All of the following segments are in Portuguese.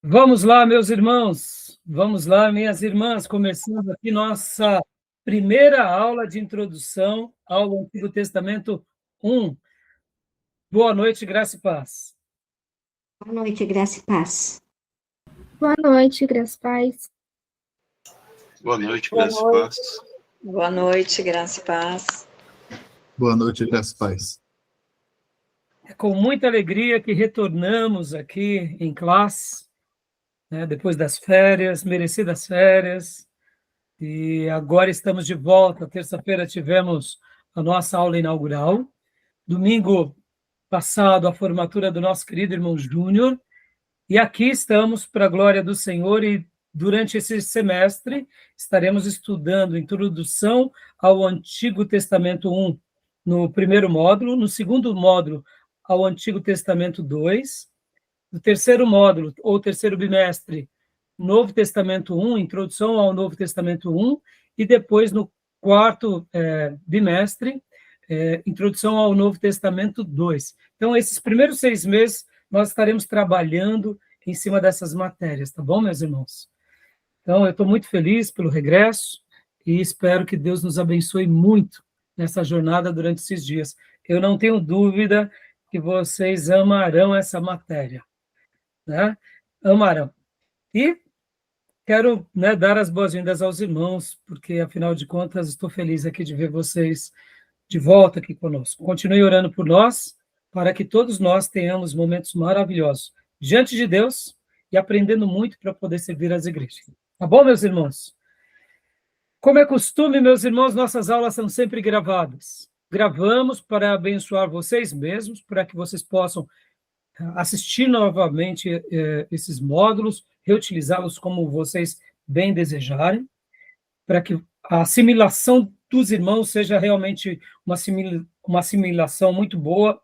Vamos lá, meus irmãos, vamos lá, minhas irmãs, começando aqui nossa primeira aula de introdução ao Antigo Testamento 1. Boa noite, graça e paz. Boa noite, graça e paz. Boa noite, graças a paz. Boa noite, graça e paz. Boa noite, graça e paz. Boa noite, graça e paz. É com muita alegria que retornamos aqui em classe, depois das férias, merecidas férias, e agora estamos de volta. Terça-feira tivemos a nossa aula inaugural, domingo passado a formatura do nosso querido irmão Júnior, e aqui estamos para a glória do Senhor, e durante esse semestre estaremos estudando Introdução ao Antigo Testamento 1, no primeiro módulo, no segundo módulo ao Antigo Testamento 2, no terceiro módulo, ou terceiro bimestre, Novo Testamento 1, Introdução ao Novo Testamento 1, e depois no quarto bimestre, Introdução ao Novo Testamento 2. Então, esses primeiros 6 meses, nós estaremos trabalhando em cima dessas matérias, tá bom, meus irmãos? Então, eu estou muito feliz pelo regresso e espero que Deus nos abençoe muito nessa jornada durante esses dias. Eu não tenho dúvida que vocês amarão essa matéria, né? Amarão. E quero dar as boas-vindas aos irmãos, porque, afinal de contas, estou feliz aqui de ver vocês de volta aqui conosco. Continue orando por nós, para que todos nós tenhamos momentos maravilhosos diante de Deus e aprendendo muito para poder servir as igrejas. Tá bom, meus irmãos? Como é costume, meus irmãos, nossas aulas são sempre gravadas. Gravamos para abençoar vocês mesmos, para que vocês possam assistir novamente esses módulos, reutilizá-los como vocês bem desejarem, para que a assimilação dos irmãos seja realmente uma assimilação muito boa,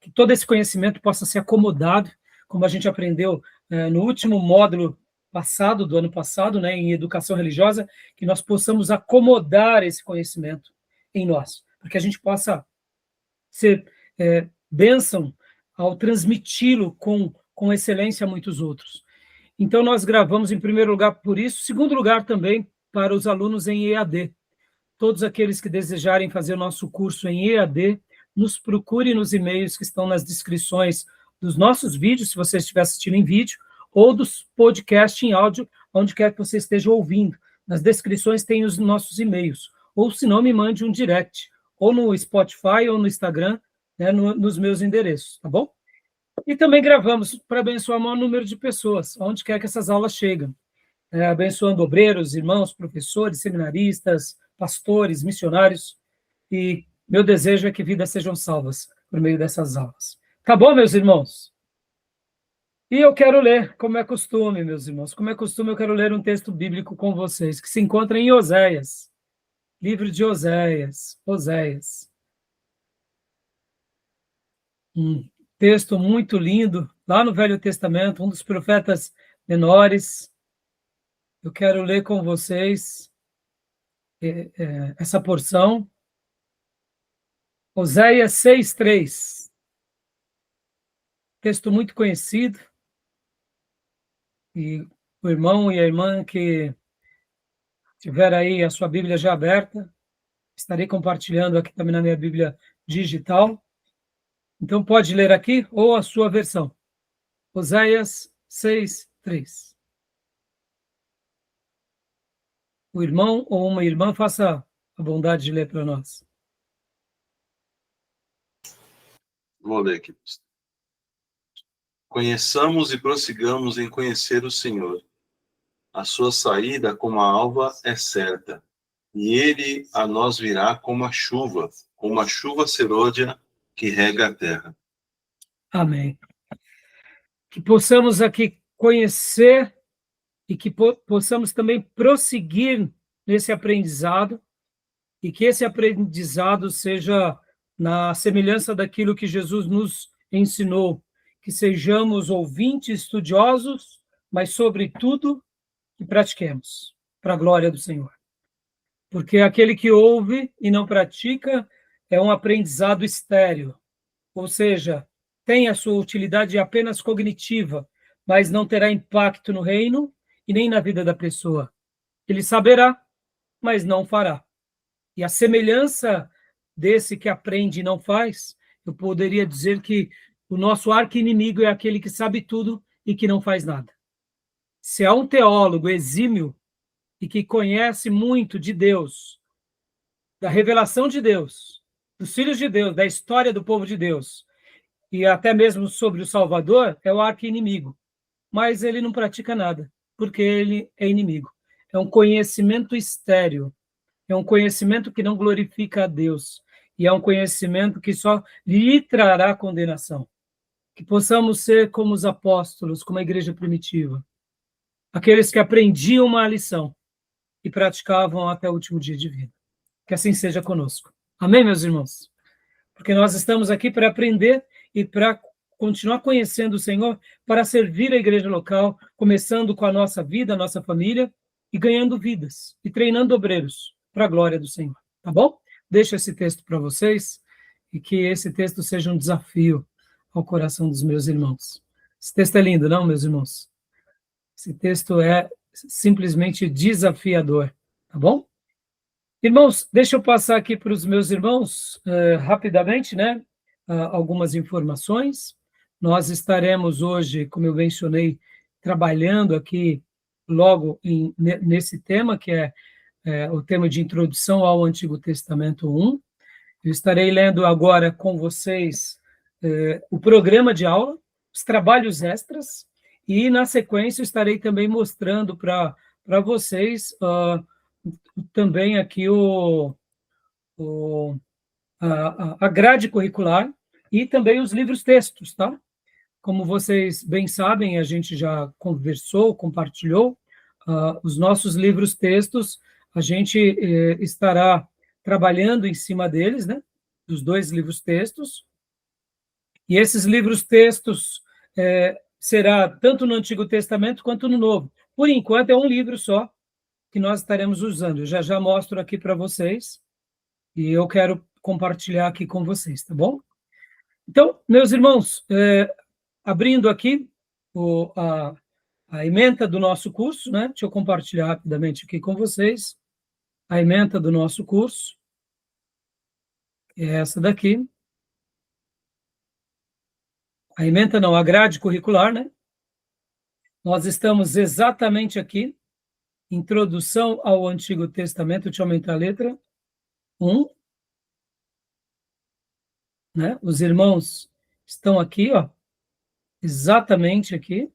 que todo esse conhecimento possa ser acomodado, como a gente aprendeu no último módulo passado, do ano passado, em educação religiosa, que nós possamos acomodar esse conhecimento em nós, para que a gente possa ser bênção ao transmiti-lo com excelência a muitos outros. Então, nós gravamos, em primeiro lugar, por isso. Segundo lugar, também, para os alunos em EAD. Todos aqueles que desejarem fazer o nosso curso em EAD, nos procure nos e-mails que estão nas descrições dos nossos vídeos, se você estiver assistindo em vídeo, ou dos podcasts em áudio, onde quer que você esteja ouvindo. Nas descrições tem os nossos e-mails. Ou, se não, me mande um direct, ou no Spotify, ou no Instagram, nos meus endereços, tá bom? E também gravamos para abençoar o maior número de pessoas, onde quer que essas aulas cheguem. Abençoando obreiros, irmãos, professores, seminaristas, pastores, missionários, e meu desejo é que vidas sejam salvas por meio dessas aulas. Tá bom, meus irmãos? E eu quero ler, como é costume, meus irmãos, como é costume, eu quero ler um texto bíblico com vocês, que se encontra em Oséias, livro de Oséias. Um texto muito lindo, lá no Velho Testamento, um dos profetas menores. Eu quero ler com vocês essa porção. Oséias 6:3. Texto muito conhecido. E o irmão e a irmã que tiver aí a sua Bíblia já aberta, estarei compartilhando aqui também na minha Bíblia digital. Então, pode ler aqui ou a sua versão. Oséias 6:3. O irmão ou uma irmã, faça a bondade de ler para nós. Vou ler aqui. Conheçamos e prossigamos em conhecer o Senhor. A sua saída como a alva é certa, e ele a nós virá como a chuva serôdia que rega a terra. Amém. Que possamos aqui conhecer e que possamos também prosseguir nesse aprendizado, e que esse aprendizado seja na semelhança daquilo que Jesus nos ensinou, que sejamos ouvintes estudiosos, mas, sobretudo, que pratiquemos, para a glória do Senhor. Porque aquele que ouve e não pratica é um aprendizado estéril, ou seja, tem a sua utilidade apenas cognitiva, mas não terá impacto no reino e nem na vida da pessoa. Ele saberá, mas não fará. E a semelhança desse que aprende e não faz, eu poderia dizer que o nosso arqui-inimigo é aquele que sabe tudo e que não faz nada. Se há um teólogo exímio e que conhece muito de Deus, da revelação de Deus, dos filhos de Deus, da história do povo de Deus, e até mesmo sobre o Salvador, é o arqui-inimigo. Mas ele não pratica nada, porque ele é inimigo. É um conhecimento estéril, é um conhecimento que não glorifica a Deus, e é um conhecimento que só lhe trará condenação. Que possamos ser como os apóstolos, como a igreja primitiva, aqueles que aprendiam uma lição e praticavam até o último dia de vida. Que assim seja conosco. Amém, meus irmãos? Porque nós estamos aqui para aprender e para continuar conhecendo o Senhor, para servir a igreja local, começando com a nossa vida, a nossa família, e ganhando vidas, e treinando obreiros para a glória do Senhor. Tá bom? Deixo esse texto para vocês, e que esse texto seja um desafio ao coração dos meus irmãos. Esse texto é lindo, não, meus irmãos? Esse texto é simplesmente desafiador, tá bom? Irmãos, deixa eu passar aqui para os meus irmãos, rapidamente, né? Algumas informações. Nós estaremos hoje, como eu mencionei, trabalhando aqui logo nesse tema, que é o tema de introdução ao Antigo Testamento 1. Eu estarei lendo agora com vocês o programa de aula, os trabalhos extras, e, na sequência, estarei também mostrando para vocês também aqui a grade curricular e também os livros-textos, tá? Como vocês bem sabem, a gente já conversou, compartilhou os nossos livros-textos, a gente estará trabalhando em cima deles, né? Dos 2 livros-textos, e esses livros-textos será tanto no Antigo Testamento quanto no Novo. Por enquanto, é um livro só que nós estaremos usando. Eu já mostro aqui para vocês, e eu quero compartilhar aqui com vocês, tá bom? Então, meus irmãos, abrindo aqui a ementa do nosso curso, né? Deixa eu compartilhar rapidamente aqui com vocês a ementa do nosso curso. É essa daqui. A ementa não, a grade curricular, né? Nós estamos exatamente aqui, Introdução ao Antigo Testamento, deixa eu aumentar a letra, 1. Né? Os irmãos estão aqui, ó, exatamente aqui.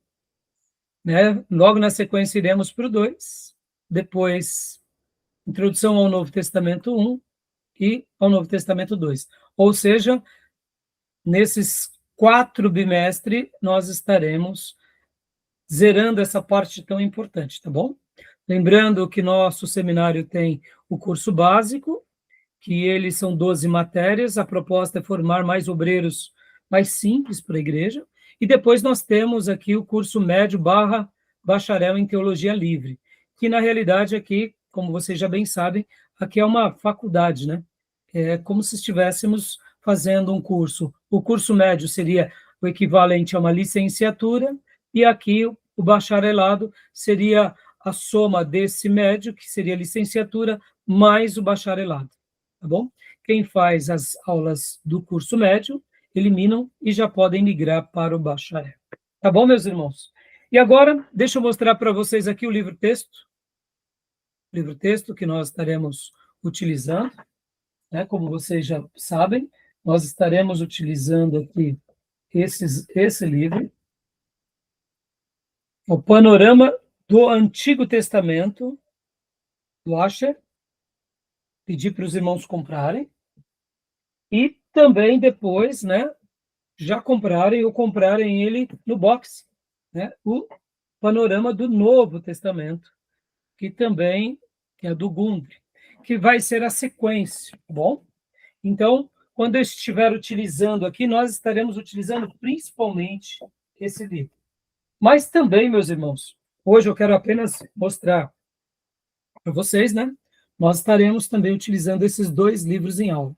Né? Logo na sequência iremos para o 2, depois Introdução ao Novo Testamento 1 e ao Novo Testamento 2. Ou seja, nesses 4 bimestres, nós estaremos zerando essa parte tão importante, tá bom? Lembrando que nosso seminário tem o curso básico, que eles são 12 matérias, a proposta é formar mais obreiros mais simples para a igreja, e depois nós temos aqui o curso médio / bacharel em teologia livre, que na realidade aqui, como vocês já bem sabem, aqui é uma faculdade, né? É como se estivéssemos fazendo um curso. O curso médio seria o equivalente a uma licenciatura, e aqui o bacharelado seria a soma desse médio, que seria a licenciatura, mais o bacharelado, tá bom? Quem faz as aulas do curso médio, eliminam e já podem migrar para o bacharel. Tá bom, meus irmãos? E agora, deixa eu mostrar para vocês aqui o livro-texto. Livro-texto que nós estaremos utilizando, né? Como vocês já sabem, nós estaremos utilizando aqui esse livro, o Panorama do Antigo Testamento, do Asher. Pedi para os irmãos comprarem. E também depois, né, já comprarem ou comprarem ele no box, né, o Panorama do Novo Testamento, que também é do Gundry, que vai ser a sequência, tá bom? Então, quando eu estiver utilizando aqui, nós estaremos utilizando principalmente esse livro. Mas também, meus irmãos, hoje eu quero apenas mostrar para vocês, né? Nós estaremos também utilizando esses 2 livros em aula.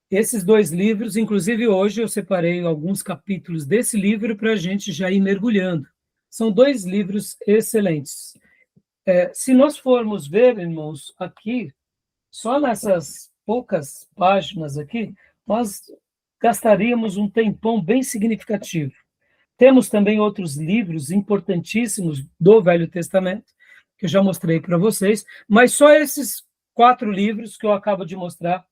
esses 2 livros, inclusive hoje eu separei alguns capítulos desse livro para a gente já ir mergulhando. São 2 livros excelentes. Se nós formos ver, irmãos, aqui, só nessas poucas páginas aqui, nós gastaríamos um tempão bem significativo. Temos também outros livros importantíssimos do Velho Testamento, que eu já mostrei para vocês, mas só esses 4 livros que eu acabo de mostrar,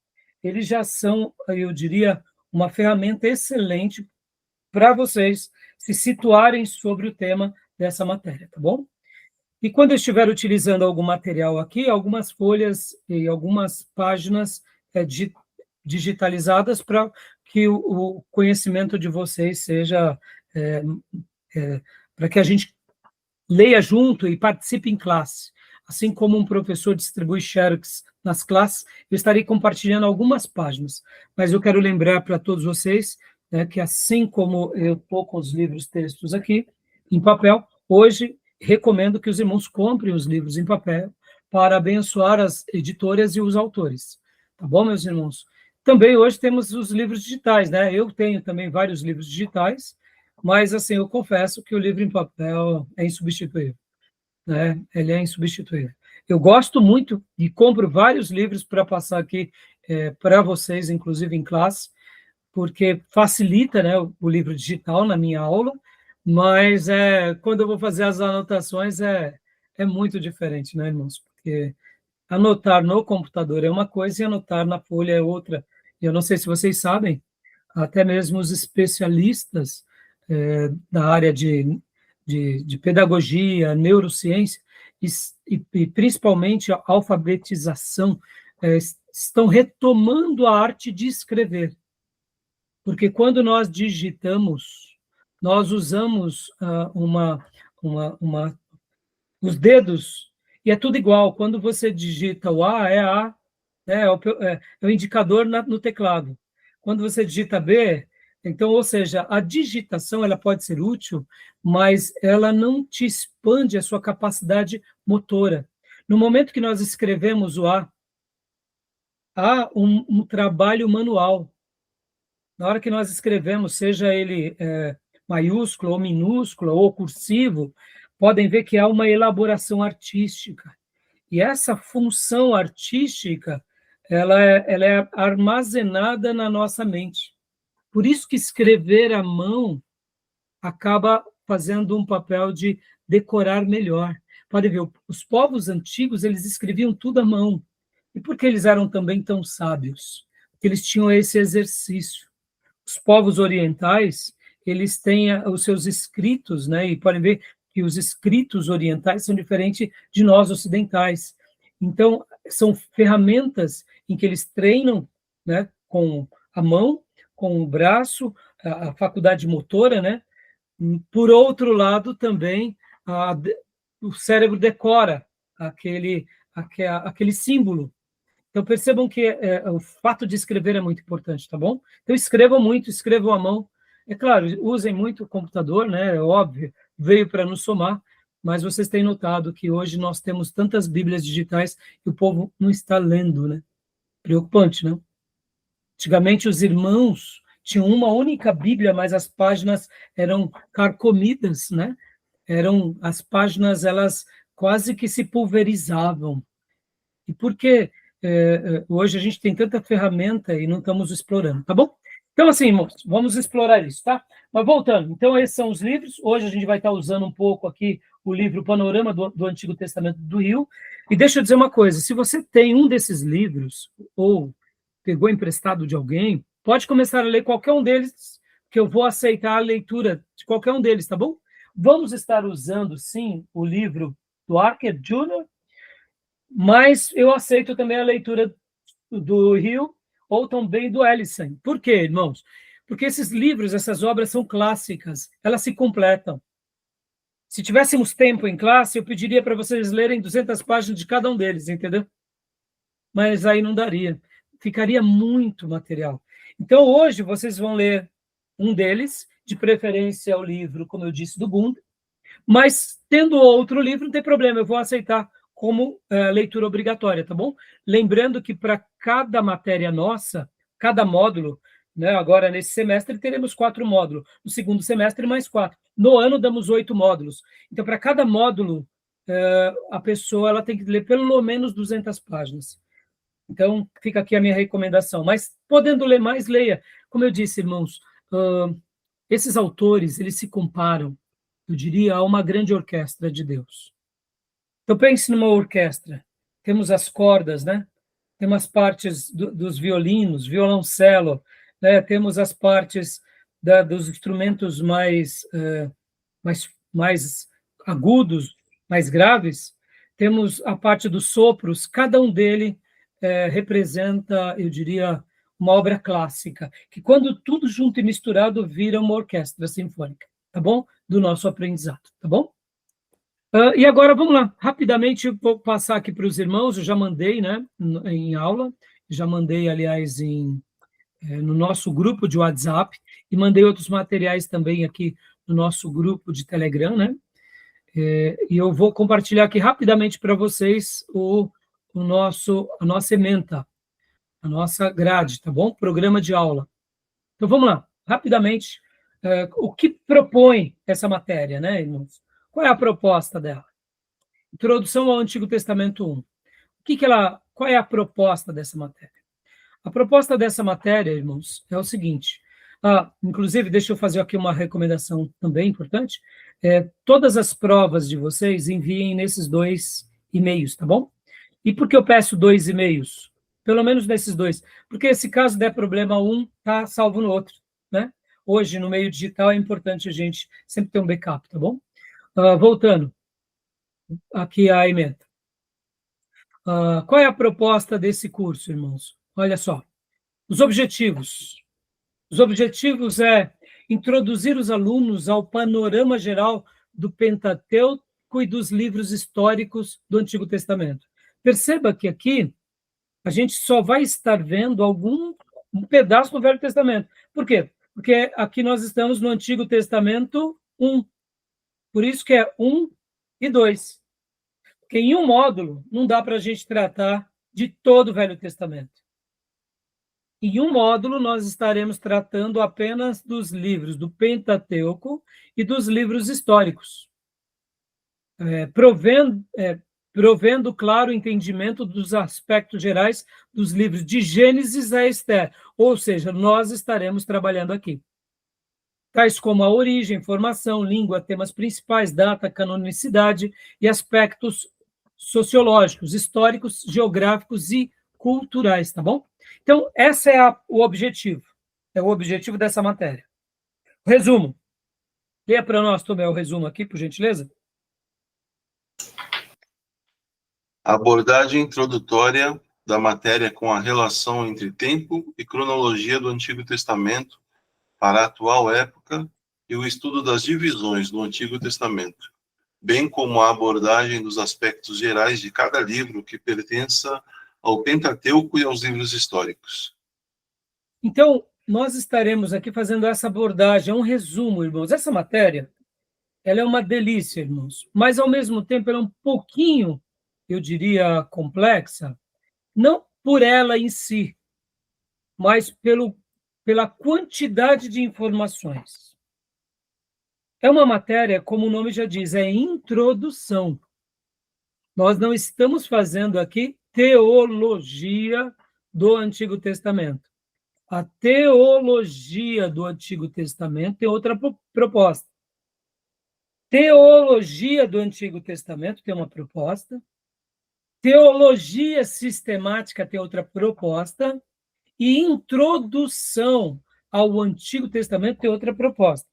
eles já são, eu diria, uma ferramenta excelente para vocês se situarem sobre o tema dessa matéria, tá bom? E quando eu estiver utilizando algum material aqui, algumas folhas e algumas páginas digitalizadas para que o conhecimento de vocês seja... para que a gente leia junto e participe em classe. Assim como um professor distribui xerox nas classes, eu estarei compartilhando algumas páginas. Mas eu quero lembrar para todos vocês, né, que assim como eu estou com os livros textos aqui, em papel, hoje recomendo que os irmãos comprem os livros em papel para abençoar as editoras e os autores. Tá bom, meus irmãos? Também hoje temos os livros digitais, né? Eu tenho também vários livros digitais, mas, assim, eu confesso que o livro em papel é insubstituível, né? Ele é insubstituível. Eu gosto muito e compro vários livros para passar aqui para vocês, inclusive em classe, porque facilita, né, o livro digital na minha aula, mas quando eu vou fazer as anotações é muito diferente, né, irmãos? Porque anotar no computador é uma coisa e anotar na folha é outra. Eu não sei se vocês sabem, até mesmo os especialistas da área de pedagogia, neurociência, e principalmente a alfabetização, estão retomando a arte de escrever. Porque quando nós digitamos, nós usamos os dedos, e é tudo igual. Quando você digita o A, é A, é o indicador no teclado. Quando você digita B, então, ou seja, a digitação ela pode ser útil, mas ela não te expande a sua capacidade motora. No momento que nós escrevemos o A, há um trabalho manual. Na hora que nós escrevemos, seja ele maiúsculo ou minúsculo ou cursivo, podem ver que há uma elaboração artística. E essa função artística, ela é armazenada na nossa mente. Por isso que escrever à mão acaba fazendo um papel de decorar melhor. Pode ver, os povos antigos, eles escreviam tudo à mão. E por que eles eram também tão sábios? Porque eles tinham esse exercício. Os povos orientais, eles têm os seus escritos, né? E podem ver que os escritos orientais são diferentes de nós ocidentais. Então, são ferramentas em que eles treinam, né, com a mão, com o braço, a faculdade motora, né? Por outro lado, também, o cérebro decora aquele símbolo. Então, percebam que o fato de escrever é muito importante, tá bom? Então, escrevam muito, escrevam à mão. É claro, usem muito o computador, né? É óbvio, veio para nos somar, mas vocês têm notado que hoje nós temos tantas bíblias digitais e o povo não está lendo, né? Preocupante, não? Antigamente, os irmãos tinham uma única Bíblia, mas as páginas eram carcomidas, né? As páginas, elas quase que se pulverizavam. E por que hoje a gente tem tanta ferramenta e não estamos explorando, tá bom? Então, assim, irmãos, vamos explorar isso, tá? Mas voltando, então, esses são os livros. Hoje a gente vai estar usando um pouco aqui o livro Panorama do Antigo Testamento do Rio. E deixa eu dizer uma coisa, se você tem um desses livros, ou pegou emprestado de alguém, pode começar a ler qualquer um deles, que eu vou aceitar a leitura de qualquer um deles, tá bom? Vamos estar usando, sim, o livro do Archer Jr., mas eu aceito também a leitura do Rio ou também do Ellison. Por quê, irmãos? Porque esses livros, essas obras são clássicas, elas se completam. Se tivéssemos tempo em classe, eu pediria para vocês lerem 200 páginas de cada um deles, entendeu? Mas aí não daria. Ficaria muito material. Então, hoje, vocês vão ler um deles, de preferência o livro, como eu disse, do Gunda, mas, tendo outro livro, não tem problema, eu vou aceitar como leitura obrigatória, tá bom? Lembrando que para cada matéria nossa, cada módulo, né? Agora, nesse semestre, teremos 4 módulos. No segundo semestre, mais 4. No ano, damos 8 módulos. Então, para cada módulo, a pessoa ela tem que ler pelo menos 200 páginas. Então, fica aqui a minha recomendação. Mas, podendo ler mais, leia. Como eu disse, irmãos, esses autores, eles se comparam, eu diria, a uma grande orquestra de Deus. Então, pense numa orquestra. Temos as cordas, né? Temos as partes dos violinos, violoncelo, né? Temos as partes dos instrumentos mais agudos, mais graves. Temos a parte dos sopros. Cada um deles representa, eu diria, uma obra clássica, que quando tudo junto e misturado vira uma orquestra sinfônica, tá bom? Do nosso aprendizado, tá bom? E agora, vamos lá, rapidamente, vou passar aqui para os irmãos, eu já mandei, né, em aula, já mandei, aliás, no nosso grupo de WhatsApp, e mandei outros materiais também aqui no nosso grupo de Telegram, né, e eu vou compartilhar aqui rapidamente para vocês a nossa ementa, a nossa grade, tá bom? Programa de aula. Então, vamos lá, rapidamente, o que propõe essa matéria, né, irmãos? Qual é a proposta dela? Introdução ao Antigo Testamento 1. Qual é a proposta dessa matéria? A proposta dessa matéria, irmãos, é o seguinte. Inclusive, deixa eu fazer aqui uma recomendação também importante. Todas as provas de vocês enviem nesses 2 e-mails, tá bom? E por que eu peço 2 e-mails? Pelo menos nesses 2. Porque se caso der problema um, tá salvo no outro, né? Hoje, no meio digital, é importante a gente sempre ter um backup, tá bom? Voltando aqui à ementa. Qual é a proposta desse curso, irmãos? Olha só, os objetivos. Os objetivos é introduzir os alunos ao panorama geral do Pentateuco e dos livros históricos do Antigo Testamento. Perceba que aqui a gente só vai estar vendo um pedaço do Velho Testamento. Por quê? Porque aqui nós estamos no Antigo Testamento 1. Por isso que é 1 e 2. Porque em um módulo não dá para a gente tratar de todo o Velho Testamento. Em um módulo nós estaremos tratando apenas dos livros do Pentateuco e dos livros históricos, provendo claro entendimento dos aspectos gerais dos livros de Gênesis a Ester, ou seja, nós estaremos trabalhando aqui. Tais como a origem, formação, língua, temas principais, data, canonicidade e aspectos sociológicos, históricos, geográficos e culturais, tá bom? Então, esse é o objetivo. É o objetivo dessa matéria. Resumo. Leia para nós, Tomé, o resumo aqui, por gentileza. Abordagem introdutória da matéria com a relação entre tempo e cronologia do Antigo Testamento para a atual época e o estudo das divisões do Antigo Testamento, bem como a abordagem dos aspectos gerais de cada livro que pertença ao Pentateuco e aos livros históricos. Então, nós estaremos aqui fazendo essa abordagem, é um resumo, irmãos. Essa matéria, ela é uma delícia, irmãos, mas, ao mesmo tempo, ela é um pouquinho, eu diria, complexa, não por ela em si, mas pela quantidade de informações. É uma matéria, como o nome já diz, é introdução. Nós não estamos fazendo aqui teologia do Antigo Testamento. A teologia do Antigo Testamento tem outra proposta. Teologia do Antigo Testamento tem uma proposta. Teologia sistemática tem outra proposta. E introdução ao Antigo Testamento tem outra proposta.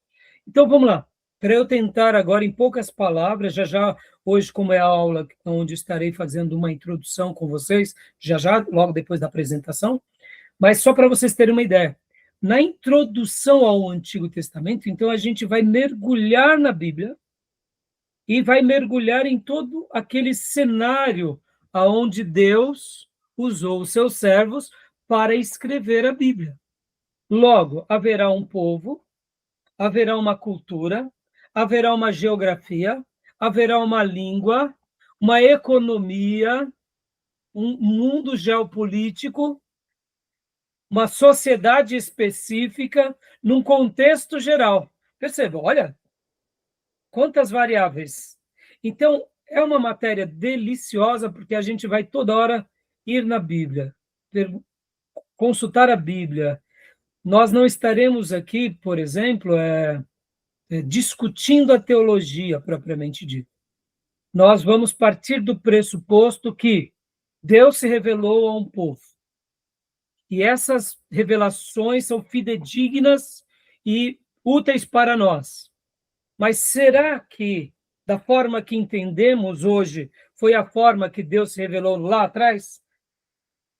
Então, vamos lá. Para eu tentar agora, em poucas palavras, já, hoje, como é a aula onde estarei fazendo uma introdução com vocês, já, logo depois da apresentação, mas só para vocês terem uma ideia. Na introdução ao Antigo Testamento, então, a gente vai mergulhar na Bíblia e vai mergulhar em todo aquele cenário onde Deus usou os seus servos para escrever a Bíblia. Logo, haverá um povo, haverá uma cultura, haverá uma geografia, haverá uma língua, uma economia, um mundo geopolítico, uma sociedade específica num contexto geral. Perceba, olha, quantas variáveis. Então, é uma matéria deliciosa, porque a gente vai toda hora ir na Bíblia, consultar a Bíblia. Nós não estaremos aqui, por exemplo, discutindo a teologia propriamente dita. Nós vamos partir do pressuposto que Deus se revelou a um povo. E essas revelações são fidedignas e úteis para nós. Mas será que, da forma que entendemos hoje, foi a forma que Deus se revelou lá atrás?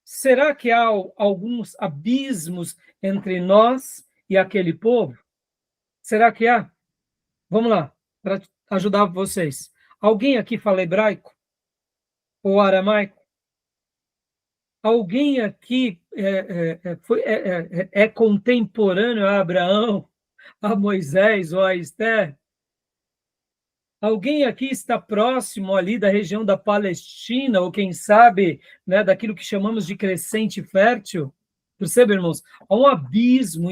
Será que há alguns abismos entre nós e aquele povo? Será que há? Vamos lá, para ajudar vocês. Alguém aqui fala hebraico? Ou aramaico? Alguém aqui é contemporâneo a Abraão, a Moisés ou a Esther? Alguém aqui está próximo ali da região da Palestina, ou quem sabe, né, daquilo que chamamos de crescente fértil? Percebe, irmãos? Há um abismo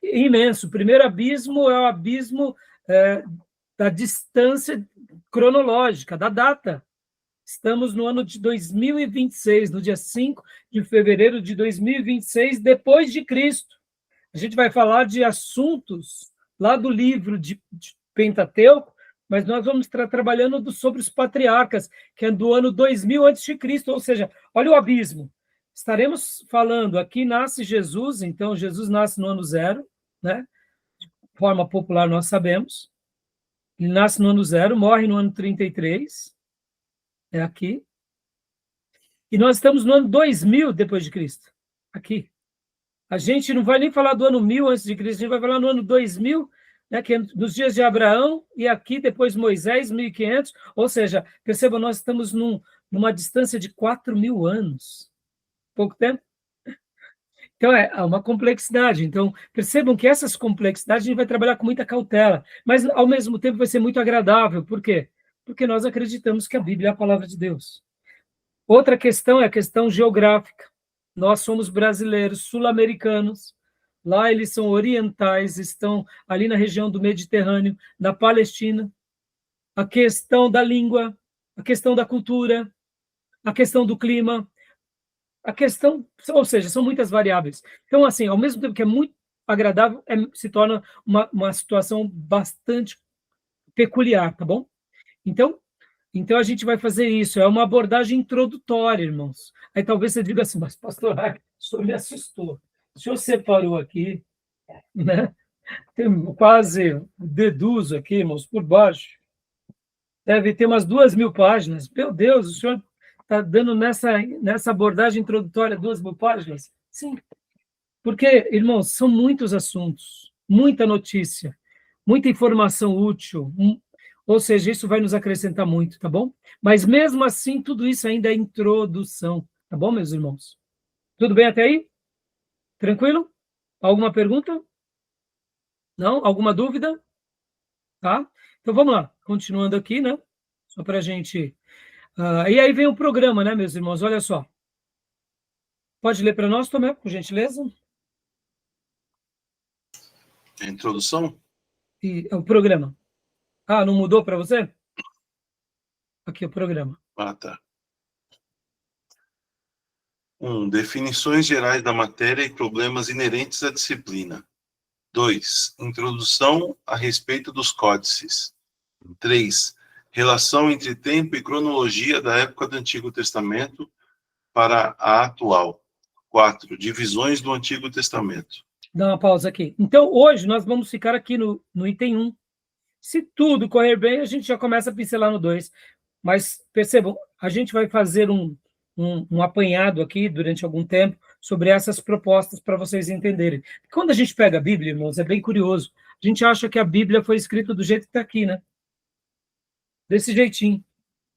imenso. O primeiro abismo é o abismo da distância cronológica, da data. Estamos no ano de 2026, no dia 5 de fevereiro de 2026, depois de Cristo. A gente vai falar de assuntos lá do livro de Pentateuco, mas nós vamos estar trabalhando sobre os patriarcas, que é do ano 2000 a.C., ou seja, olha o abismo. Estaremos falando, aqui nasce Jesus, então Jesus nasce no ano 0, né? De forma popular nós sabemos. Ele nasce no ano 0, morre no ano 33, é aqui. E nós estamos no ano 2000 depois de Cristo, aqui. A gente não vai nem falar do ano 1000 antes de Cristo, a gente vai falar no ano 2000, né, que é nos dias de Abraão, e aqui depois Moisés, 1500, ou seja, perceba, nós estamos numa distância de 4.000 anos. Pouco tempo? Então, há uma complexidade. Então, percebam que essas complexidades a gente vai trabalhar com muita cautela, mas, ao mesmo tempo, vai ser muito agradável. Por quê? Porque nós acreditamos que a Bíblia é a palavra de Deus. Outra questão é a questão geográfica. Nós somos brasileiros, sul-americanos, lá eles são orientais, estão ali na região do Mediterrâneo, na Palestina. A questão da língua, a questão da cultura, a questão do clima, a questão, ou seja, são muitas variáveis. Então, assim, ao mesmo tempo que é muito agradável, se torna uma situação bastante peculiar, tá bom? Então, a gente vai fazer isso, é uma abordagem introdutória, irmãos. Aí talvez você diga assim, mas pastor, o senhor me assustou. O senhor separou aqui, né? Tem quase, deduzo aqui, irmãos, por baixo. Deve ter umas 2.000 páginas. Meu Deus, o senhor está dando nessa abordagem introdutória 2.000 páginas? Sim. Porque, irmãos, são muitos assuntos, muita notícia, muita informação útil, ou seja, isso vai nos acrescentar muito, tá bom? Mas, mesmo assim, tudo isso ainda é introdução, tá bom, meus irmãos? Tudo bem até aí? Tranquilo? Alguma pergunta? Não? Alguma dúvida? Tá? Então, vamos lá. Continuando aqui, né? Só para a gente... e aí vem o programa, né, meus irmãos? Olha só. Pode ler para nós, Tomé, por gentileza? A introdução? E o programa. Ah, não mudou para você? Aqui o programa. Ah, tá. 1. Definições gerais da matéria e problemas inerentes à disciplina. 2. Introdução a respeito dos códices. 3. Relação entre tempo e cronologia da época do Antigo Testamento para a atual. 4. Divisões do Antigo Testamento. Dá uma pausa aqui. Então, hoje nós vamos ficar aqui no item 1. Se tudo correr bem, a gente já começa a pincelar no 2. Mas, percebam, a gente vai fazer um apanhado aqui durante algum tempo sobre essas propostas para vocês entenderem. Quando a gente pega a Bíblia, irmãos, é bem curioso. A gente acha que a Bíblia foi escrita do jeito que está aqui, né? Desse jeitinho.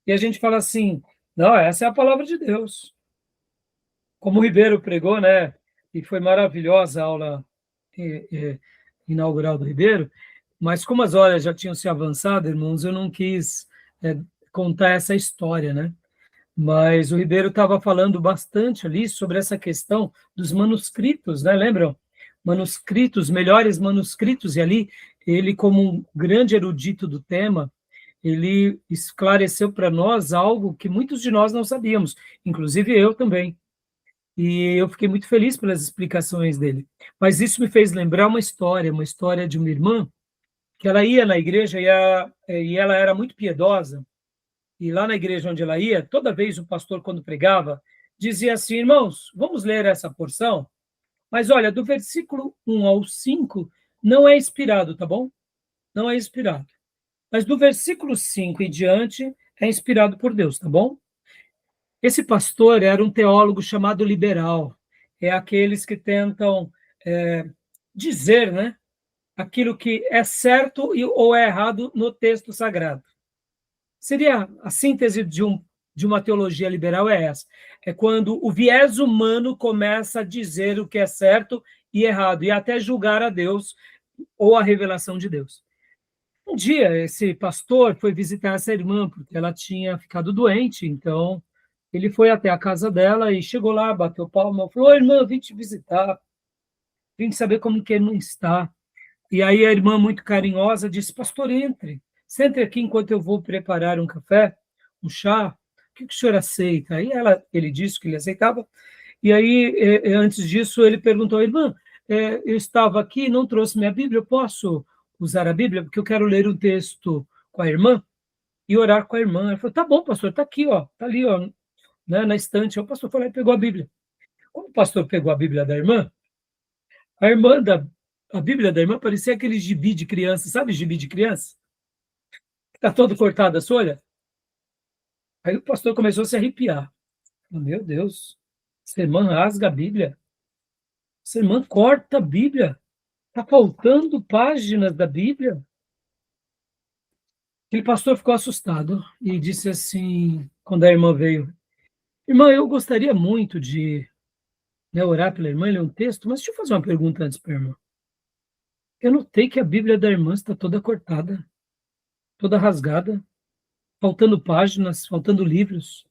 E a gente fala assim, não, essa é a palavra de Deus. Como o Ribeiro pregou, né? E foi maravilhosa a aula inaugural do Ribeiro, mas como as horas já tinham se avançado, irmãos, eu não quis contar essa história, né? mas o Ribeiro estava falando bastante ali sobre essa questão dos manuscritos, né? Lembram? Manuscritos, melhores manuscritos, e ali ele, como um grande erudito do tema, ele esclareceu para nós algo que muitos de nós não sabíamos, inclusive eu também. E eu fiquei muito feliz pelas explicações dele. Mas isso me fez lembrar uma história de uma irmã, que ela ia na igreja e ela era muito piedosa, e lá na igreja onde ela ia, toda vez o pastor, quando pregava, dizia assim: irmãos, vamos ler essa porção, mas olha, do versículo 1 ao 5 não é inspirado, tá bom? Não é inspirado. Mas do versículo 5 em diante é inspirado por Deus, tá bom? Esse pastor era um teólogo chamado liberal. É aqueles que tentam dizer, né, aquilo que é certo ou é errado no texto sagrado. Seria a síntese de uma teologia liberal é essa. É quando o viés humano começa a dizer o que é certo e errado, e até julgar a Deus ou a revelação de Deus. Um dia, esse pastor foi visitar essa irmã, porque ela tinha ficado doente, então ele foi até a casa dela e chegou lá, bateu palma, falou: "Ô, irmã, vim te visitar, vim saber como que não está." E aí a irmã, muito carinhosa, disse: "Pastor, entre. Sente aqui enquanto eu vou preparar um café, um chá. O que o senhor aceita?" Aí ele disse que ele aceitava. E aí, antes disso, ele perguntou: "Irmã, eu estava aqui, não trouxe minha Bíblia, eu posso usar a Bíblia? Porque eu quero ler um texto com a irmã e orar com a irmã." Ela falou: "Tá bom, pastor, está aqui, ó, está ali, ó, né, na estante." O pastor foi lá e pegou a Bíblia. Quando o pastor pegou a Bíblia da irmã, a irmã a Bíblia da irmã parecia aquele gibi de criança, sabe gibi de criança? Está todo cortado a folha. Aí o pastor começou a se arrepiar. Meu Deus, essa irmã rasga a Bíblia. Essa irmã corta a Bíblia. Está faltando páginas da Bíblia. Aquele pastor ficou assustado e disse assim, quando a irmã veio: "Irmã, eu gostaria muito de, né, orar pela irmã, ler um texto, mas deixa eu fazer uma pergunta antes para a irmã. Eu notei que a Bíblia da irmã está toda cortada, toda rasgada, faltando páginas, faltando livros.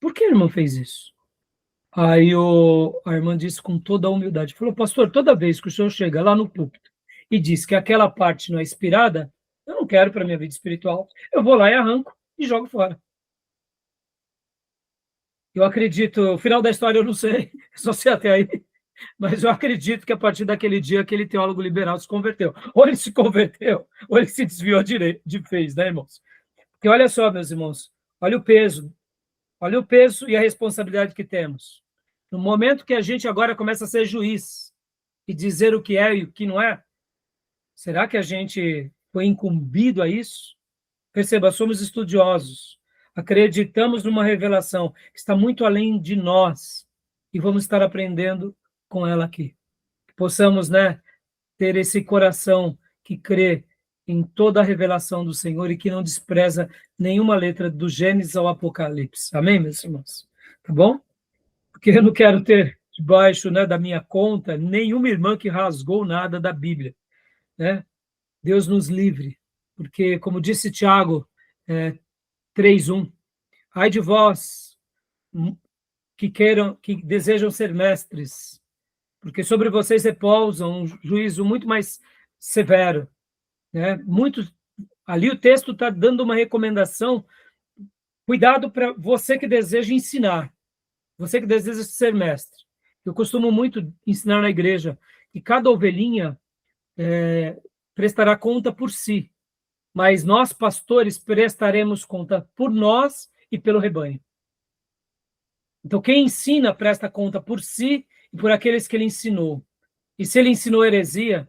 Por que a irmã fez isso?" Aí a irmã disse com toda a humildade, falou: "Pastor, toda vez que o senhor chega lá no púlpito e diz que aquela parte não é inspirada, eu não quero para a minha vida espiritual. Eu vou lá e arranco e jogo fora." Eu acredito, o final da história eu não sei, só sei até aí, mas eu acredito que a partir daquele dia aquele teólogo liberal se converteu. Ou ele se converteu, ou ele se desviou de vez, né, irmãos? Porque olha só, meus irmãos, olha o peso e a responsabilidade que temos. No momento que a gente agora começa a ser juiz e dizer o que é e o que não é, será que a gente foi incumbido a isso? Perceba, somos estudiosos, acreditamos numa revelação que está muito além de nós e vamos estar aprendendo com ela aqui. Que possamos, né, ter esse coração que crê em toda a revelação do Senhor e que não despreza nenhuma letra do Gênesis ao Apocalipse. Amém, meus irmãos? Tá bom? Porque eu não quero ter debaixo, né, da minha conta nenhuma irmã que rasgou nada da Bíblia, né? Deus nos livre, porque, como disse Tiago 3:1, ai de vós que desejam ser mestres, porque sobre vocês repousa um juízo muito mais severo, né? Ali o texto está dando uma recomendação: cuidado para você que deseja ensinar, você que deseja ser mestre. Eu costumo muito ensinar na igreja que cada ovelhinha prestará conta por si, mas nós, pastores, prestaremos conta por nós e pelo rebanho. Então, quem ensina presta conta por si e por aqueles que ele ensinou. E se ele ensinou heresia,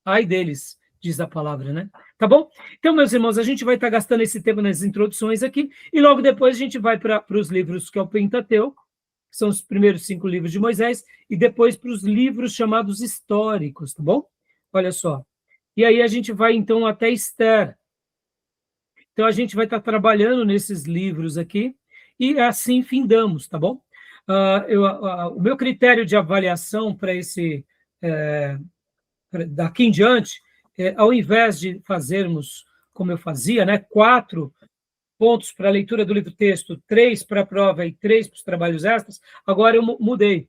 ai deles, diz a palavra, né? Tá bom? Então, meus irmãos, a gente vai estar gastando esse tempo nas introduções aqui, e logo depois a gente vai para os livros que é o Pentateuco, que são os primeiros 5 livros de Moisés, e depois para os livros chamados históricos, tá bom? Olha só. E aí a gente vai, então, até Esther. Então, a gente vai estar trabalhando nesses livros aqui, e assim findamos, tá bom? O meu critério de avaliação para esse, daqui em diante, ao invés de fazermos, como eu fazia, né, 4 pontos para a leitura do livro-texto, 3 para a prova e 3 para os trabalhos extras, agora eu mudei.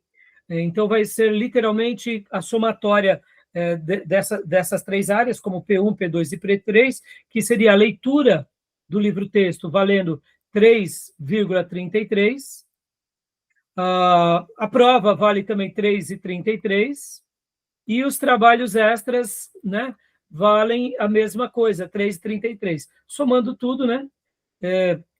Então, vai ser literalmente a somatória dessas 3 áreas, como P1, P2 e P3, que seria a leitura do livro-texto valendo 3,33. A prova vale também 3,33. E os trabalhos extras, né, valem a mesma coisa, 3,33. Somando tudo, né?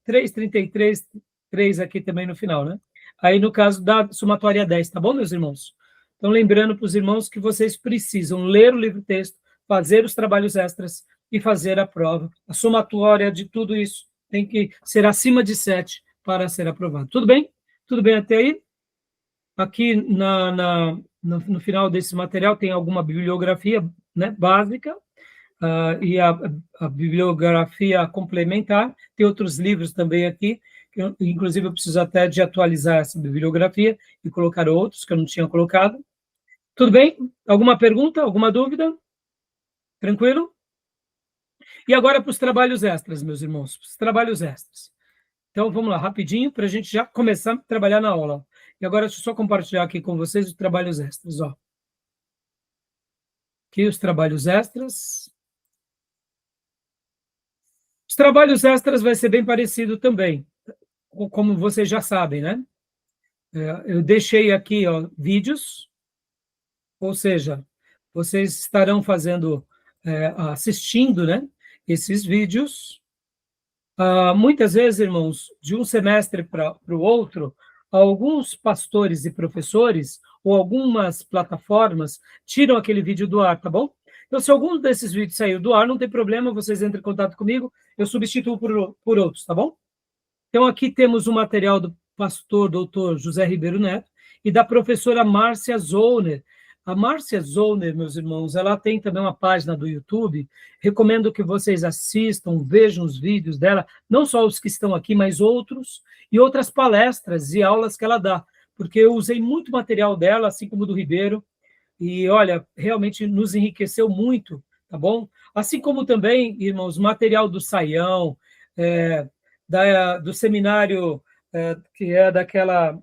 3,33, 3 aqui também no final, né? Aí, no caso da somatória 10, tá bom, meus irmãos? Então, lembrando para os irmãos que vocês precisam ler o livro-texto, fazer os trabalhos extras e fazer a prova. A somatória de tudo isso tem que ser acima de 7 para ser aprovado. Tudo bem? Tudo bem até aí? Aqui no final desse material tem alguma bibliografia, né, básica, e a bibliografia complementar. Tem outros livros também aqui, que inclusive eu preciso até de atualizar essa bibliografia e colocar outros que eu não tinha colocado. Tudo bem? Alguma pergunta? Alguma dúvida? Tranquilo? E agora para os trabalhos extras, meus irmãos, os trabalhos extras. Então, vamos lá, rapidinho, para a gente já começar a trabalhar na aula. E agora, deixa eu só compartilhar aqui com vocês os trabalhos extras, ó. Aqui os trabalhos extras. Os trabalhos extras vai ser bem parecido também, como vocês já sabem, né? Eu deixei aqui, ó, vídeos, ou seja, vocês estarão fazendo, assistindo, né, esses vídeos. Muitas vezes, irmãos, de um semestre para o outro, alguns pastores e professores, ou algumas plataformas, tiram aquele vídeo do ar, tá bom? Então, se algum desses vídeos saiu do ar, não tem problema, vocês entrem em contato comigo, eu substituo por outros, tá bom? Então, aqui temos o material do pastor doutor José Ribeiro Neto e da professora Márcia Zollner. A Márcia Zollner, meus irmãos, ela tem também uma página do YouTube. Recomendo que vocês assistam, vejam os vídeos dela, não só os que estão aqui, mas outros, e outras palestras e aulas que ela dá, porque eu usei muito material dela, assim como do Ribeiro, e, olha, realmente nos enriqueceu muito, tá bom? Assim como também, irmãos, material do Saião, do seminário, que é daquela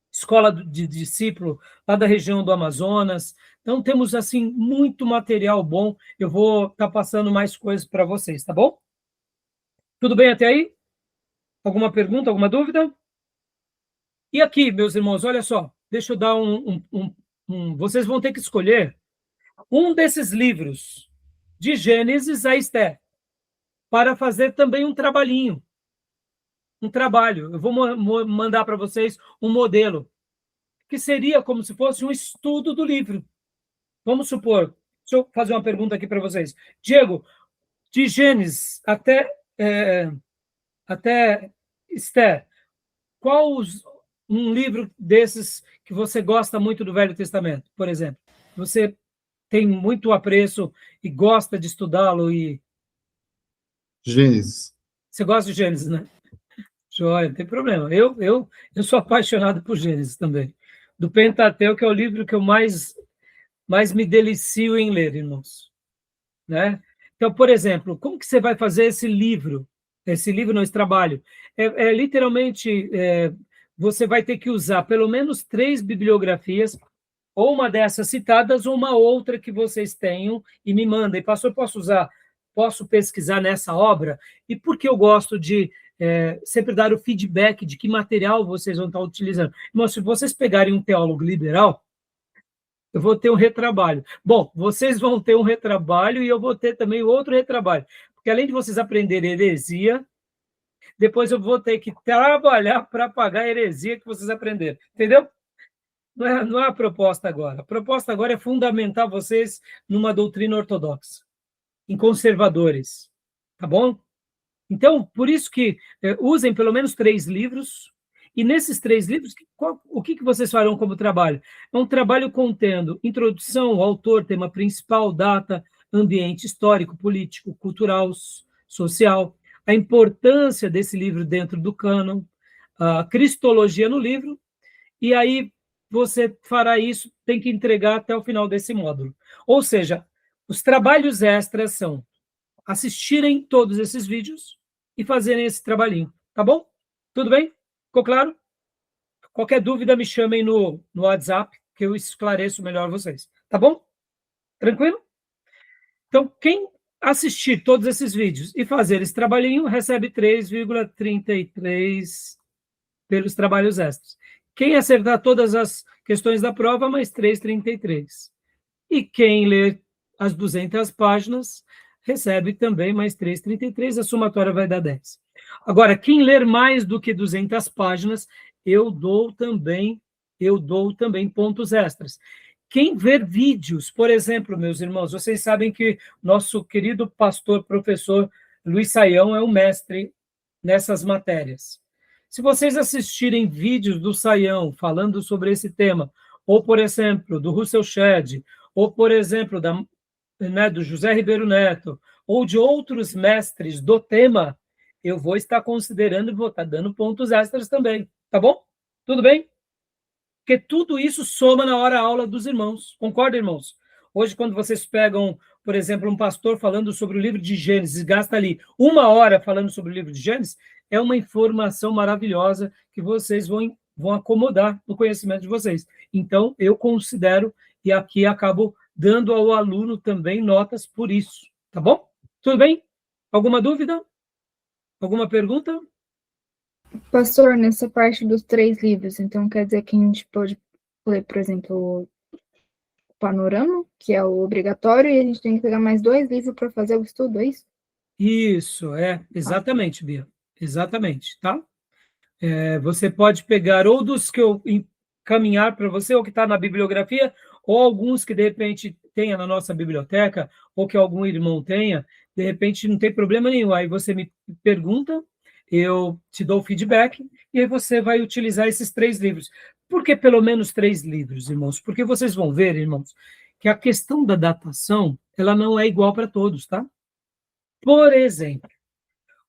escola de discípulo, lá da região do Amazonas. Então, temos, assim, muito material bom. Eu vou estar passando mais coisas para vocês, tá bom? Tudo bem até aí? Alguma pergunta, alguma dúvida? E aqui, meus irmãos, olha só, deixa eu dar vocês vão ter que escolher um desses livros, de Gênesis a Esther, para fazer também um trabalhinho. Um trabalho. Eu vou mandar para vocês um modelo, que seria como se fosse um estudo do livro. Vamos supor, deixa eu fazer uma pergunta aqui para vocês. Diego, de Gênesis até Esther, qual um livro desses que você gosta muito do Velho Testamento, por exemplo? Você tem muito apreço e gosta de estudá-lo e... Gênesis. Você gosta de Gênesis, né? Joia, não tem problema. Eu sou apaixonado por Gênesis também. Do Pentateuco é o livro que eu mais me delicio em ler, irmãos. Né? Então, por exemplo, como que você vai fazer esse livro? Esse livro, não, esse trabalho. Literalmente, você vai ter que usar pelo menos 3 bibliografias, ou uma dessas citadas, ou uma outra que vocês tenham, e me mandem. Pastor, posso pesquisar nessa obra? E por que eu gosto de sempre dar o feedback de que material vocês vão estar utilizando? Irmão, se vocês pegarem um teólogo liberal, eu vou ter um retrabalho. Bom, vocês vão ter um retrabalho e eu vou ter também outro retrabalho. Porque além de vocês aprenderem heresia, depois eu vou ter que trabalhar para pagar a heresia que vocês aprenderam. Entendeu? Não é a proposta agora. A proposta agora é fundamentar vocês numa doutrina ortodoxa, em conservadores. Tá bom? Então, por isso que usem pelo menos 3 livros, e nesses 3 livros, o que vocês farão como trabalho? É um trabalho contendo introdução, autor, tema principal, data, ambiente histórico, político, cultural, social, a importância desse livro dentro do cânon, a cristologia no livro, e aí você fará isso, tem que entregar até o final desse módulo. Ou seja, os trabalhos extras são assistirem todos esses vídeos, e fazerem esse trabalhinho, tá bom? Tudo bem? Ficou claro? Qualquer dúvida, me chamem no WhatsApp, que eu esclareço melhor vocês, tá bom? Tranquilo? Então, quem assistir todos esses vídeos e fazer esse trabalhinho, recebe 3,33 pelos trabalhos extras. Quem acertar todas as questões da prova, mais 3,33. E quem ler as 200 páginas, recebe também mais 3,33, a somatória vai dar 10. Agora, quem ler mais do que 200 páginas, eu dou também pontos extras. Quem ver vídeos, por exemplo, meus irmãos, vocês sabem que nosso querido pastor, professor Luiz Saião é o mestre nessas matérias. Se vocês assistirem vídeos do Saião falando sobre esse tema, ou, por exemplo, do Russell Shedd, ou, por exemplo, do José Ribeiro Neto, ou de outros mestres do tema, eu vou estar considerando e vou estar dando pontos extras também, tá bom? Tudo bem? Porque tudo isso soma na hora-aula dos irmãos. Concorda, irmãos? Hoje, quando vocês pegam, por exemplo, um pastor falando sobre o livro de Gênesis, gasta ali 1 hora falando sobre o livro de Gênesis, é uma informação maravilhosa que vocês vão acomodar no conhecimento de vocês. Então, eu considero, e aqui acabo dando ao aluno também notas por isso. Tá bom? Tudo bem? Alguma dúvida? Alguma pergunta? Pastor, nessa parte dos 3 livros, então quer dizer que a gente pode ler, por exemplo, o Panorama, que é o obrigatório, e a gente tem que pegar mais 2 livros para fazer o estudo, é isso? Isso, exatamente, Bia. Exatamente, tá? Você pode pegar ou dos que eu encaminhar para você, ou que está na bibliografia, ou alguns que, de repente, tenha na nossa biblioteca, ou que algum irmão tenha, de repente, não tem problema nenhum. Aí você me pergunta, eu te dou o feedback, e aí você vai utilizar esses 3 livros. Por que pelo menos 3 livros, irmãos? Porque vocês vão ver, irmãos, que a questão da datação, ela não é igual para todos, tá? Por exemplo,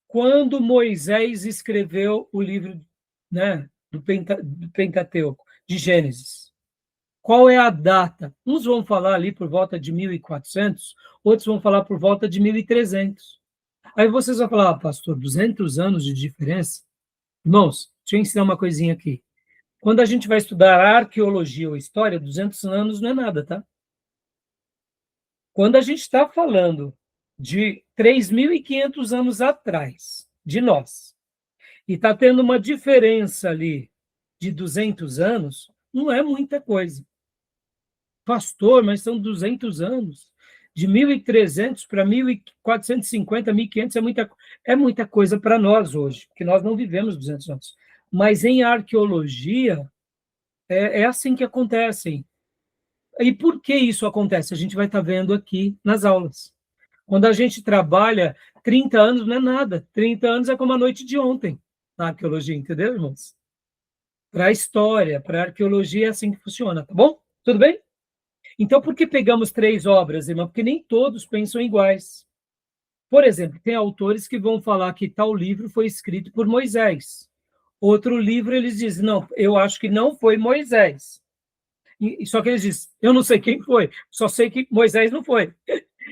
quando Moisés escreveu o livro, né, do Pentateuco, de Gênesis, qual é a data? Uns vão falar ali por volta de 1400, outros vão falar por volta de 1300. Aí vocês vão falar, pastor, 200 anos de diferença? Irmãos, deixa eu ensinar uma coisinha aqui. Quando a gente vai estudar arqueologia ou história, 200 anos não é nada, tá? Quando a gente está falando de 3.500 anos atrás, de nós, e está tendo uma diferença ali de 200 anos, não é muita coisa. Pastor, mas são 200 anos. De 1.300 para 1.450, 1.500 é muita coisa para nós hoje, porque nós não vivemos 200 anos. Mas em arqueologia, é assim que acontece. E por que isso acontece? A gente vai estar vendo aqui nas aulas. Quando a gente trabalha 30 anos, não é nada. 30 anos é como a noite de ontem na arqueologia, entendeu, irmãos? Para a história, para a arqueologia é assim que funciona, tá bom? Tudo bem? Então, por que pegamos 3 obras, irmão? Porque nem todos pensam iguais. Por exemplo, tem autores que vão falar que tal livro foi escrito por Moisés. Outro livro, eles dizem, não, eu acho que não foi Moisés. Só que eles dizem, eu não sei quem foi, só sei que Moisés não foi.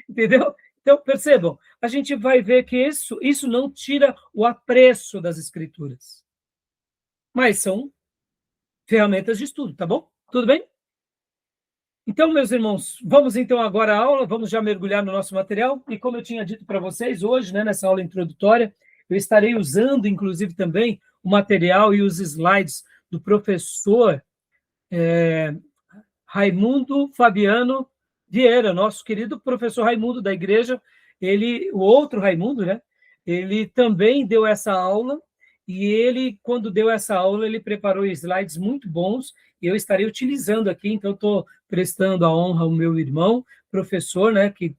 Entendeu? Então, percebam, a gente vai ver que isso não tira o apreço das escrituras. Mas são ferramentas de estudo, tá bom? Tudo bem? Então, meus irmãos, vamos então agora à aula, vamos já mergulhar no nosso material, e como eu tinha dito para vocês hoje, né, nessa aula introdutória, eu estarei usando, inclusive, também o material e os slides do professor Raimundo Fabiano Vieira, nosso querido professor Raimundo da igreja, o outro Raimundo, né, ele também deu essa aula, e ele, quando deu essa aula, ele preparou slides muito bons, e eu estarei utilizando aqui, então estou prestando a honra ao meu irmão, professor, né, que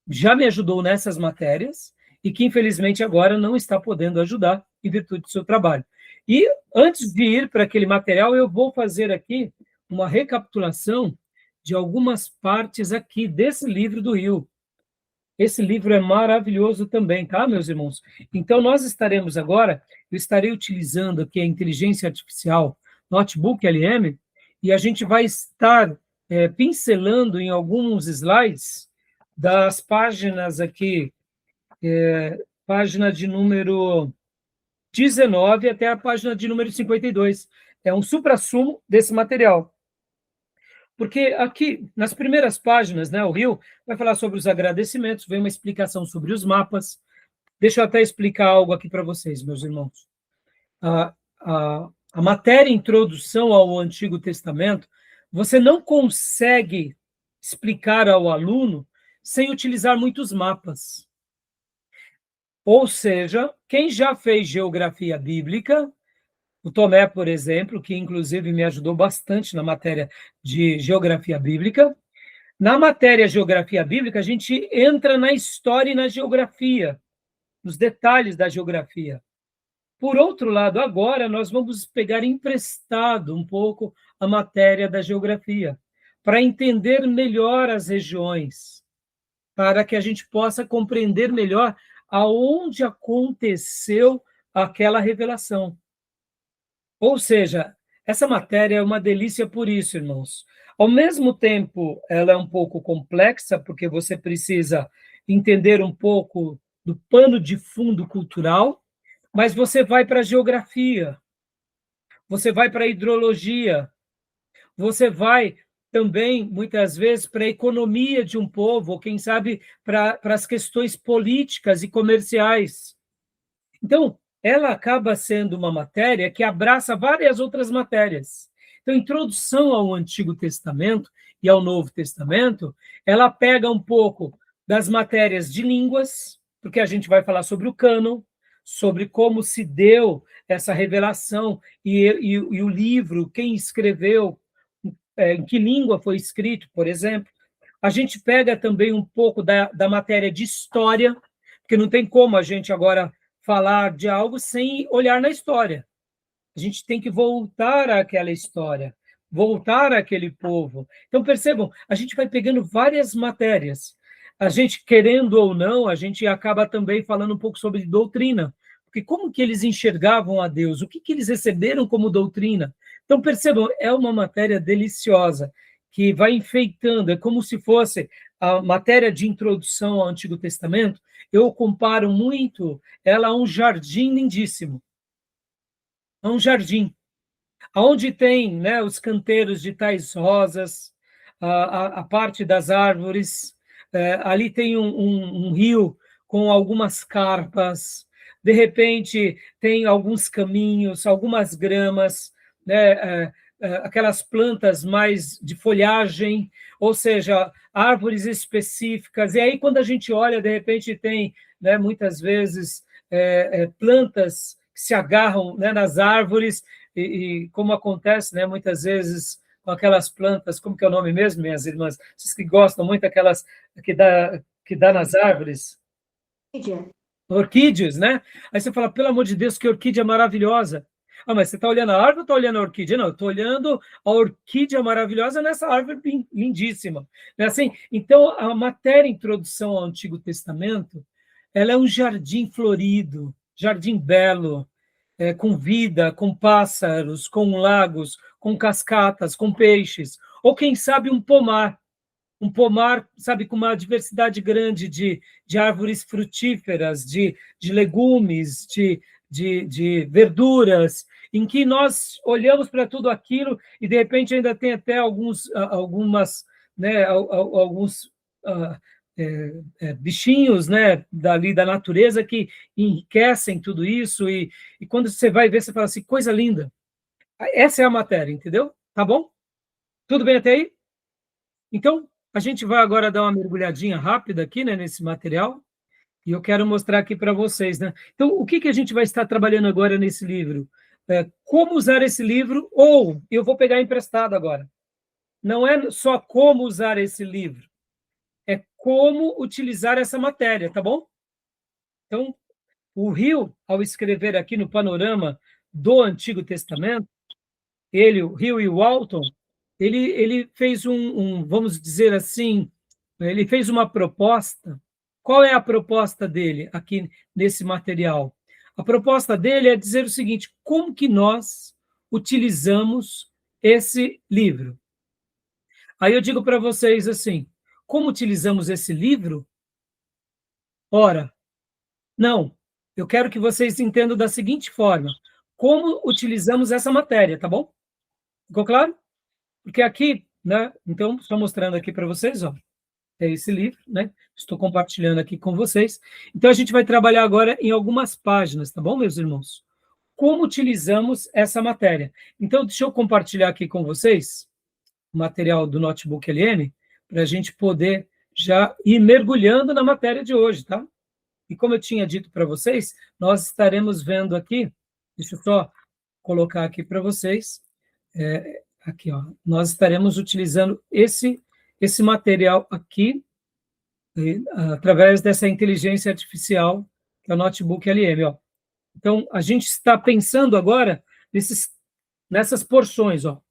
já me ajudou nessas matérias, e que infelizmente agora não está podendo ajudar em virtude do seu trabalho. E antes de ir para aquele material, eu vou fazer aqui uma recapitulação de algumas partes aqui desse livro do Rio. Esse livro é maravilhoso também, tá, meus irmãos? Então, nós estaremos agora, eu estarei utilizando aqui a inteligência artificial Notebook LM, e a gente vai estar pincelando em alguns slides das páginas aqui página de número 19 até a página de número 52. É um suprassumo desse material. Porque aqui, nas primeiras páginas, né, o Rio vai falar sobre os agradecimentos, vem uma explicação sobre os mapas. Deixa eu até explicar algo aqui para vocês, meus irmãos. A matéria Introdução ao Antigo Testamento, você não consegue explicar ao aluno sem utilizar muitos mapas. Ou seja, quem já fez geografia bíblica, o Tomé, por exemplo, que inclusive me ajudou bastante na matéria de geografia bíblica, na matéria geografia bíblica, a gente entra na história e na geografia, nos detalhes da geografia. Por outro lado, agora nós vamos pegar emprestado um pouco a matéria da geografia, para entender melhor as regiões, para que a gente possa compreender melhor aonde aconteceu aquela revelação. Ou seja, essa matéria é uma delícia por isso, irmãos. Ao mesmo tempo, ela é um pouco complexa, porque você precisa entender um pouco do pano de fundo cultural, mas você vai para a geografia, você vai para a hidrologia, você vai também, muitas vezes, para a economia de um povo, ou quem sabe para as questões políticas e comerciais. Então, ela acaba sendo uma matéria que abraça várias outras matérias. Então, introdução ao Antigo Testamento e ao Novo Testamento, ela pega um pouco das matérias de línguas, porque a gente vai falar sobre o cânon, sobre como se deu essa revelação e o livro, quem escreveu, em que língua foi escrito, por exemplo. A gente pega também um pouco da matéria de história, porque não tem como a gente agora falar de algo sem olhar na história. A gente tem que voltar àquela história, voltar àquele povo. Então, percebam, a gente vai pegando várias matérias. A gente, querendo ou não, a gente acaba também falando um pouco sobre doutrina, porque como que eles enxergavam a Deus? O que eles receberam como doutrina? Então, percebam, é uma matéria deliciosa, que vai enfeitando, é como se fosse a matéria de introdução ao Antigo Testamento. Eu comparo muito ela a um jardim lindíssimo. A um jardim, onde tem, né, os canteiros de tais rosas, a parte das árvores, ali tem um rio com algumas carpas, de repente tem alguns caminhos, algumas gramas, né, aquelas plantas mais de folhagem, ou seja, árvores específicas. E aí, quando a gente olha, de repente tem, né, muitas vezes, plantas que se agarram, né, nas árvores, e como acontece, né, muitas vezes com aquelas plantas, como que é o nome mesmo, minhas irmãs? Vocês que gostam muito daquelas que dá nas árvores? Orquídeas, né? Aí você fala, pelo amor de Deus, que orquídea maravilhosa. Ah, mas você está olhando a árvore ou está olhando a orquídea? Não, eu estou olhando a orquídea maravilhosa nessa árvore lindíssima. Não é assim? Então, a matéria Introdução ao Antigo Testamento, ela é um jardim florido, jardim belo, com vida, com pássaros, com lagos, com cascatas, com peixes. Ou, quem sabe, um pomar, sabe, com uma diversidade grande de árvores frutíferas, de legumes, de verduras, em que nós olhamos para tudo aquilo e, de repente, ainda tem até algumas, né, alguns bichinhos, né, dali da natureza que enriquecem tudo isso, e quando você vai ver, você fala assim, coisa linda. Essa é a matéria, entendeu? Tá bom? Tudo bem até aí? Então, a gente vai agora dar uma mergulhadinha rápida aqui, né, nesse material, e eu quero mostrar aqui para vocês, né? Então, o que a gente vai estar trabalhando agora nesse livro? Como usar esse livro, ou eu vou pegar emprestado agora. Não é só como usar esse livro, é como utilizar essa matéria, tá bom? Então, o Rio, ao escrever aqui no panorama do Antigo Testamento, o Rio e o Walton, ele fez vamos dizer assim, ele fez uma proposta. Qual é a proposta dele aqui nesse material? A proposta dele é dizer o seguinte, como que nós utilizamos esse livro? Aí eu digo para vocês assim, como utilizamos esse livro? Ora, não, eu quero que vocês entendam da seguinte forma: como utilizamos essa matéria, tá bom? Ficou claro? Porque aqui, né? Então, só mostrando aqui para vocês, ó, é esse livro, né? Estou compartilhando aqui com vocês. Então, a gente vai trabalhar agora em algumas páginas, tá bom, meus irmãos? Como utilizamos essa matéria. Então, deixa eu compartilhar aqui com vocês o material do Notebook LM, para a gente poder já ir mergulhando na matéria de hoje, tá? E como eu tinha dito para vocês, nós estaremos vendo aqui, deixa eu só colocar aqui para vocês, aqui, ó, nós estaremos utilizando esse material aqui, através dessa inteligência artificial, que é o Notebook LM, ó. Então, a gente está pensando agora nessas porções, ó.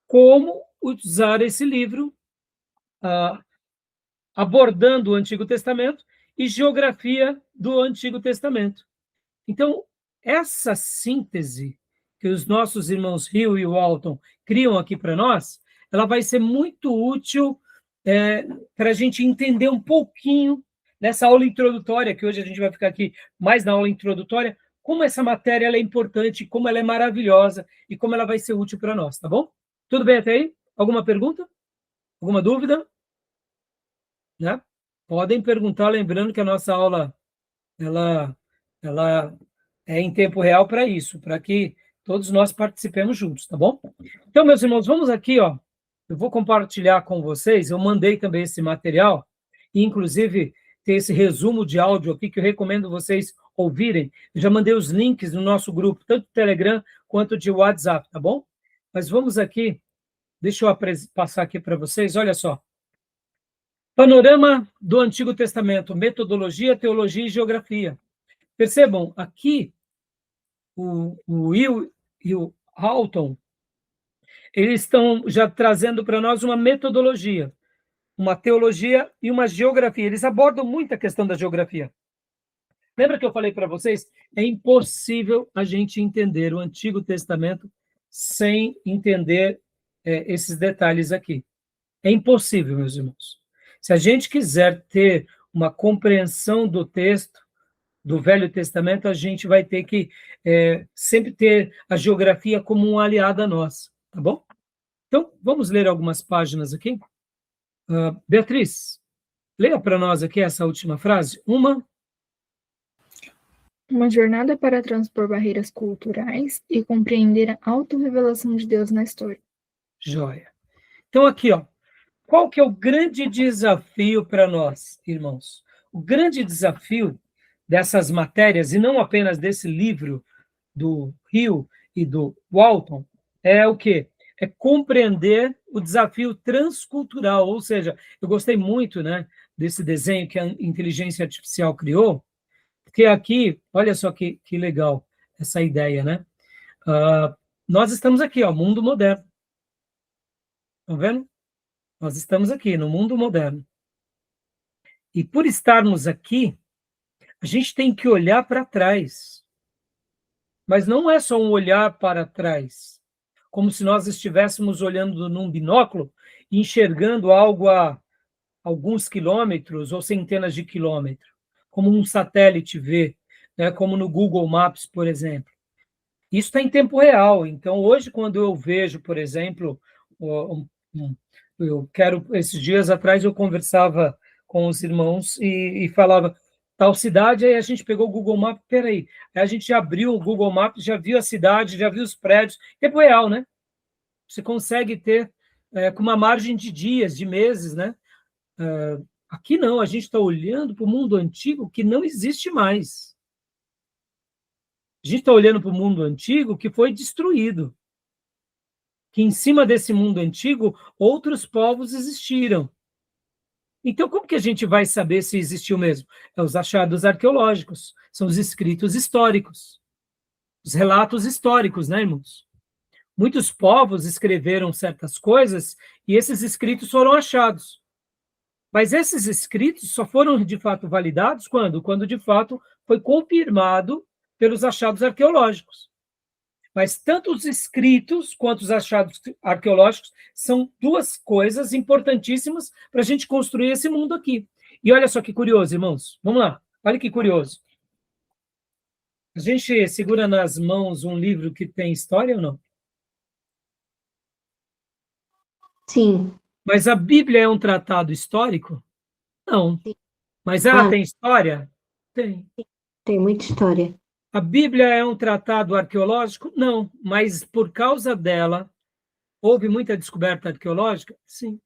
Como usar esse livro, abordando o Antigo Testamento e geografia do Antigo Testamento. Então, essa síntese que os nossos irmãos Hill e Walton criam aqui para nós, ela vai ser muito útil para a gente entender um pouquinho nessa aula introdutória, que hoje a gente vai ficar aqui mais na aula introdutória, como essa matéria ela é importante, como ela é maravilhosa e como ela vai ser útil para nós, tá bom? Tudo bem até aí? Alguma pergunta? Alguma dúvida? Né? Podem perguntar, lembrando que a nossa aula ela é em tempo real para isso, para que todos nós participemos juntos, tá bom? Então, meus irmãos, vamos aqui, ó. Eu vou compartilhar com vocês, eu mandei também esse material, e inclusive tem esse resumo de áudio aqui que eu recomendo vocês ouvirem. Eu já mandei os links no nosso grupo, tanto do Telegram quanto de WhatsApp, tá bom? Mas vamos aqui, deixa eu passar aqui para vocês, olha só. Panorama do Antigo Testamento, metodologia, teologia e geografia. Percebam, aqui, o Will e o Halton, eles estão já trazendo para nós uma metodologia, uma teologia e uma geografia. Eles abordam muito a questão da geografia. Lembra que eu falei para vocês? É impossível a gente entender o Antigo Testamento sem entender esses detalhes aqui. É impossível, meus irmãos. Se a gente quiser ter uma compreensão do texto, do Velho Testamento, a gente vai ter que sempre ter a geografia como um aliado a nós, tá bom? Então, vamos ler algumas páginas aqui. Beatriz, leia para nós aqui essa última frase. Uma jornada para transpor barreiras culturais e compreender a autorrevelação de Deus na história. Joia. Então, aqui, ó, qual que é o grande desafio para nós, irmãos? O grande desafio dessas matérias, e não apenas desse livro do Hill e do Walton, é o quê? É compreender o desafio transcultural, ou seja, eu gostei muito, né, desse desenho que a inteligência artificial criou, porque aqui, olha só que legal essa ideia, né? Nós estamos aqui, ó, mundo moderno. Estão vendo? Nós estamos aqui no mundo moderno. E por estarmos aqui, a gente tem que olhar para trás. Mas não é só um olhar para trás, como se nós estivéssemos olhando num binóculo e enxergando algo a alguns quilômetros ou centenas de quilômetros, como um satélite vê, né, como no Google Maps, por exemplo. Isso está em tempo real. Então, hoje, quando eu vejo, por exemplo, esses dias atrás eu conversava com os irmãos e falava tal cidade, aí a gente pegou o Google Maps, peraí, aí a gente já abriu o Google Maps, já viu a cidade, já viu os prédios, tempo real, né? Você consegue ter com uma margem de dias, de meses, né? Aqui não, a gente está olhando para o mundo antigo que não existe mais. A gente está olhando para o mundo antigo que foi destruído. Que em cima desse mundo antigo, outros povos existiram. Então, como que a gente vai saber se existiu mesmo? É os achados arqueológicos, são os escritos históricos, os relatos históricos, né, irmãos? Muitos povos escreveram certas coisas e esses escritos foram achados. Mas esses escritos só foram, de fato, validados quando? Quando, de fato, foi confirmado pelos achados arqueológicos. Mas tanto os escritos quanto os achados arqueológicos são duas coisas importantíssimas para a gente construir esse mundo aqui. E olha só que curioso, irmãos. Vamos lá. Olha que curioso. A gente segura nas mãos um livro que tem história ou não? Sim. Mas a Bíblia é um tratado histórico? Não. Sim. Mas ela Ah, tem história? Tem. tem muita história. A Bíblia é um tratado arqueológico? Não. Mas por causa dela, houve muita descoberta arqueológica? Sim.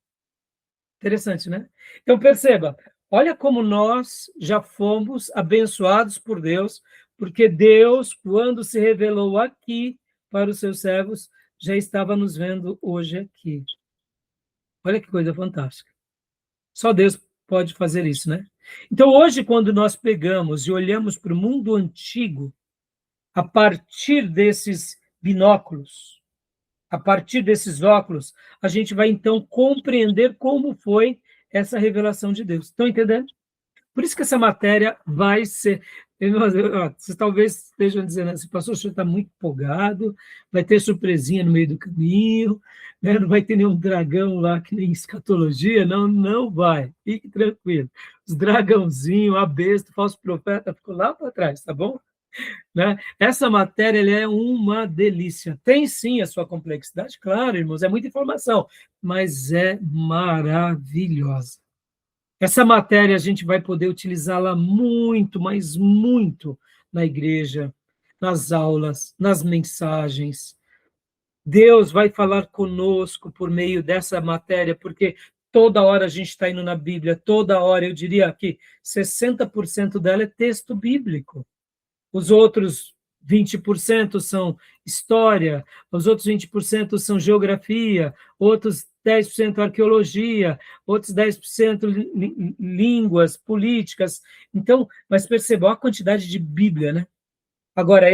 Interessante, né? Então, perceba, olha como nós já fomos abençoados por Deus, porque Deus, quando se revelou aqui para os seus servos, já estava nos vendo hoje aqui. Olha que coisa fantástica. Só Deus pode fazer isso, né? Então, hoje, quando nós pegamos e olhamos para o mundo antigo, a partir desses binóculos, a partir desses óculos, a gente vai, então, compreender como foi essa revelação de Deus. Estão entendendo? Por isso que essa matéria vai ser... Vocês talvez estejam dizendo assim, pastor, o senhor está muito empolgado, vai ter surpresinha no meio do caminho, né? Não vai ter nenhum dragão lá que nem escatologia, não, não vai, fique tranquilo. Os dragãozinhos, a besta, o falso profeta, ficou lá para trás, tá bom? Né? Essa matéria ele é uma delícia. Tem sim a sua complexidade, claro, irmãos, é muita informação, mas é maravilhosa. Essa matéria a gente vai poder utilizá-la muito, mas muito na igreja, nas aulas, nas mensagens. Deus vai falar conosco por meio dessa matéria, porque toda hora a gente está indo na Bíblia, toda hora, eu diria que 60% dela é texto bíblico. Os outros 20% são história, os outros 20% são geografia, outros 10% arqueologia, outros 10% línguas, políticas. Então, mas percebam a quantidade de Bíblia, né? Agora,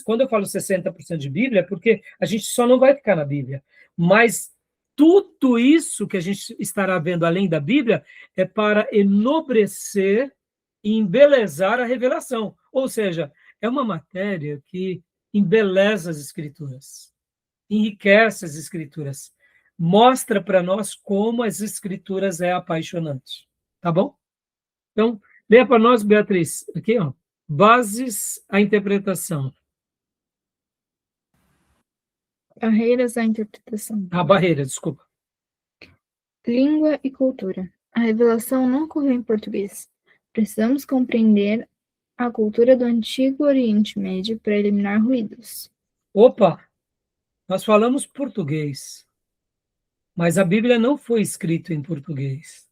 quando eu falo 60% de Bíblia, é porque a gente só não vai ficar na Bíblia, mas tudo isso que a gente estará vendo além da Bíblia é para enobrecer e embelezar a revelação. Ou seja, é uma matéria que embeleza as Escrituras, enriquece as Escrituras, mostra para nós como as Escrituras é apaixonante. Tá bom? Então, leia para nós, Beatriz, aqui, ó, bases à interpretação. Barreiras à interpretação. A barreira, desculpa. Língua e cultura. A revelação não ocorreu em português. Precisamos compreender a cultura do Antigo Oriente Médio para eliminar ruídos. Opa, nós falamos português, mas a Bíblia não foi escrita em português.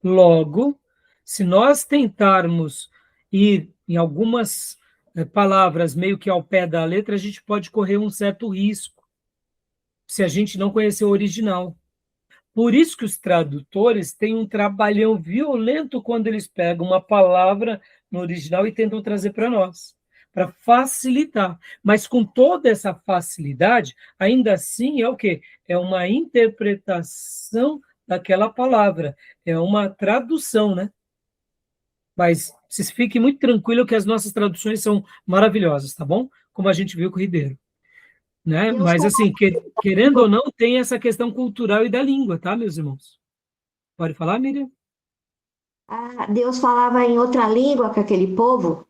Logo, se nós tentarmos ir em algumas palavras meio que ao pé da letra, a gente pode correr um certo risco, se a gente não conhecer o original. Por isso que os tradutores têm um trabalhão violento quando eles pegam uma palavra no original e tentam trazer para nós, para facilitar. Mas com toda essa facilidade, ainda assim é o quê? É uma interpretação daquela palavra, é uma tradução, né? Mas vocês fiquem muito tranquilos que as nossas traduções são maravilhosas, tá bom? Como a gente viu com o Ribeiro. Né? Deus Mas, assim, querendo falava, ou não, tem essa questão cultural e da língua, tá, meus irmãos? Pode falar, Miriam? Deus falava em outra língua com aquele povo?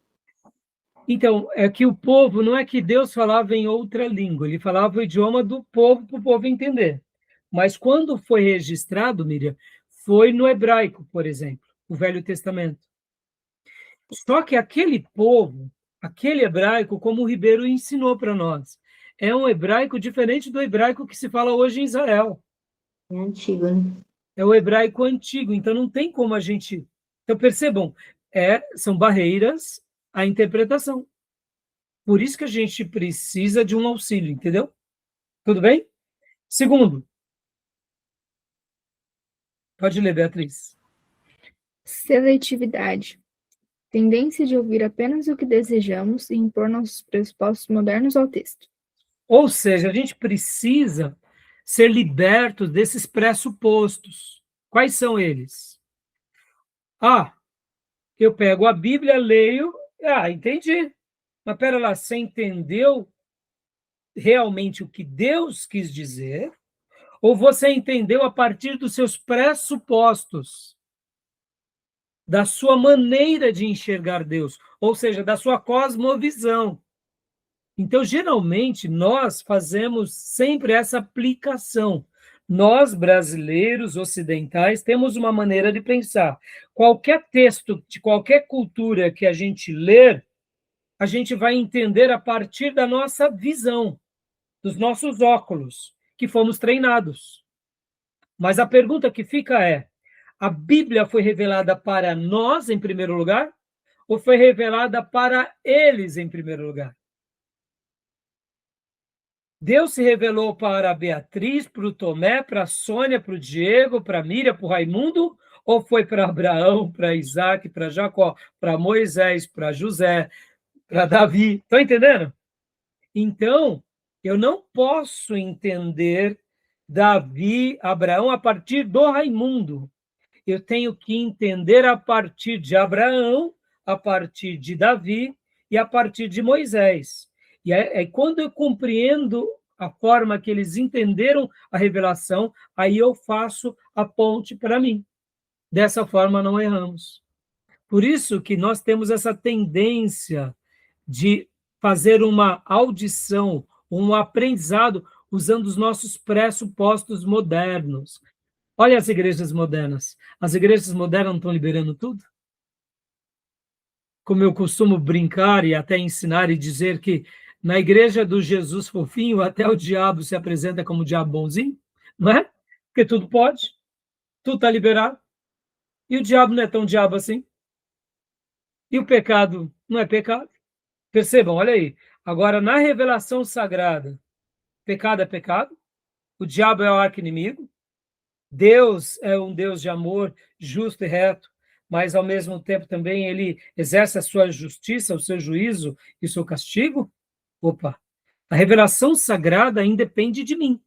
Então, é que o povo, não é que Deus falava em outra língua, ele falava o idioma do povo para o povo entender. Mas quando foi registrado, Miriam, foi no hebraico, por exemplo, o Velho Testamento. Só que aquele povo, aquele hebraico, como o Ribeiro ensinou para nós, é um hebraico diferente do hebraico que se fala hoje em Israel. É antigo, né? É o hebraico antigo, então não tem como a gente... Então, percebam, são barreiras à interpretação. Por isso que a gente precisa de um auxílio, entendeu? Tudo bem? Segundo. Pode ler, Beatriz. Seletividade. Tendência de ouvir apenas o que desejamos e impor nossos pressupostos modernos ao texto. Ou seja, a gente precisa ser libertos desses pressupostos. Quais são eles? Eu pego a Bíblia, leio, entendi. Mas pera lá, você entendeu realmente o que Deus quis dizer? Ou você entendeu a partir dos seus pressupostos? da sua maneira de enxergar Deus, ou seja, da sua cosmovisão. Então, geralmente, nós fazemos sempre essa aplicação. Nós, brasileiros ocidentais, temos uma maneira de pensar. Qualquer texto de qualquer cultura que a gente ler, a gente vai entender a partir da nossa visão, dos nossos óculos, que fomos treinados. Mas a pergunta que fica é: a Bíblia foi revelada para nós, em primeiro lugar, ou foi revelada para eles, em primeiro lugar? Deus se revelou para a Beatriz, para o Tomé, para a Sônia, para o Diego, para a Miriam, para o Raimundo, ou foi para Abraão, para Isaac, para Jacó, para Moisés, para José, para Davi? Estão entendendo? Então, eu não posso entender Davi, Abraão, a partir do Raimundo. Eu tenho que entender a partir de Abraão, a partir de Davi e a partir de Moisés. E é quando eu compreendo a forma que eles entenderam a revelação, aí eu faço a ponte para mim. Dessa forma, não erramos. Por isso que nós temos essa tendência de fazer uma audição, um aprendizado, usando os nossos pressupostos modernos. Olha as igrejas modernas. As igrejas modernas não estão liberando tudo? Como eu costumo brincar e até ensinar e dizer que na igreja do Jesus fofinho, até o diabo se apresenta como diabo bonzinho, não é? Porque tudo pode, tudo está liberado. E o diabo não é tão diabo assim. E o pecado não é pecado. Percebam, olha aí. Agora, na revelação sagrada, pecado é pecado, o diabo é o arqui-inimigo, Deus é um Deus de amor, justo e reto, mas, ao mesmo tempo, também ele exerce a sua justiça, o seu juízo e o seu castigo. Opa, a revelação sagrada ainda depende de mim,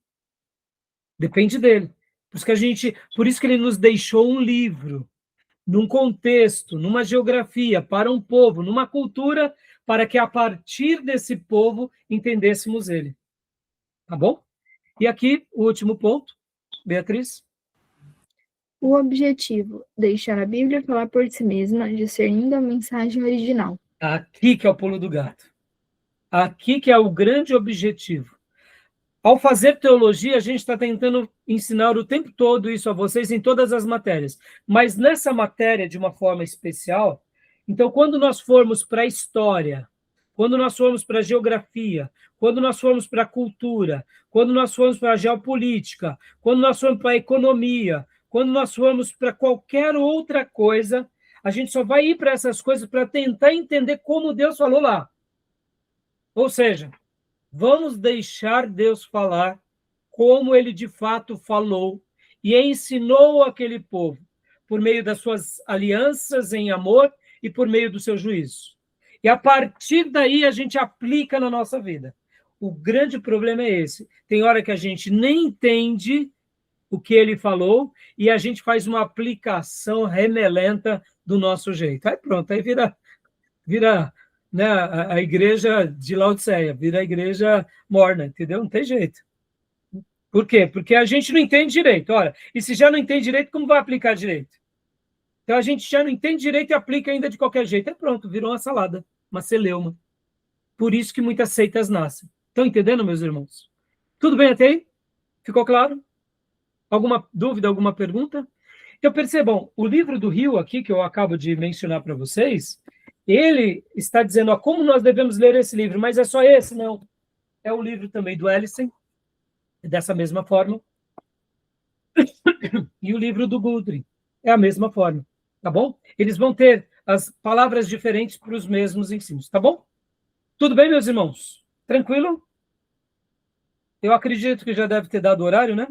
depende dele. Por isso que ele nos deixou um livro, num contexto, numa geografia, para um povo, numa cultura, para que a partir desse povo entendêssemos ele. Tá bom? E aqui, o último ponto, Beatriz. O objetivo: deixar a Bíblia falar por si mesma, discernindo a mensagem original. Aqui que é o pulo do gato. Aqui que é o grande objetivo. Ao fazer teologia, a gente está tentando ensinar o tempo todo isso a vocês em todas as matérias. Mas nessa matéria, de uma forma especial, então, quando nós formos para a história, quando nós formos para a geografia, quando nós formos para a cultura, quando nós formos para a geopolítica, quando nós formos para a economia, quando nós formos para qualquer outra coisa, a gente só vai ir para essas coisas para tentar entender como Deus falou lá. Ou seja, vamos deixar Deus falar como ele de fato falou e ensinou aquele povo, por meio das suas alianças em amor e por meio do seu juízo. E a partir daí a gente aplica na nossa vida. O grande problema é esse. Tem hora que a gente nem entende o que ele falou e a gente faz uma aplicação remelenta do nosso jeito. Aí pronto, aí vira né, a igreja de Laodiceia, vira a igreja morna, entendeu? Não tem jeito. Por quê? Porque a gente não entende direito. Olha, e se já não entende direito, como vai aplicar direito? Então a gente já não entende direito e aplica ainda de qualquer jeito. É pronto, virou uma salada, uma celeuma. Por isso que muitas seitas nascem. Estão entendendo, meus irmãos? Tudo bem até aí? Ficou claro? Alguma dúvida, alguma pergunta? Então percebam, o livro do Rio aqui, que eu acabo de mencionar para vocês, ele está dizendo como nós devemos ler esse livro, mas é só esse? Não. É o livro também do Ellison, dessa mesma forma. E o livro do Guthrie é a mesma forma, tá bom? Eles vão ter as palavras diferentes para os mesmos ensinos, tá bom? Tudo bem, meus irmãos? Tranquilo? Eu acredito que já deve ter dado horário, né?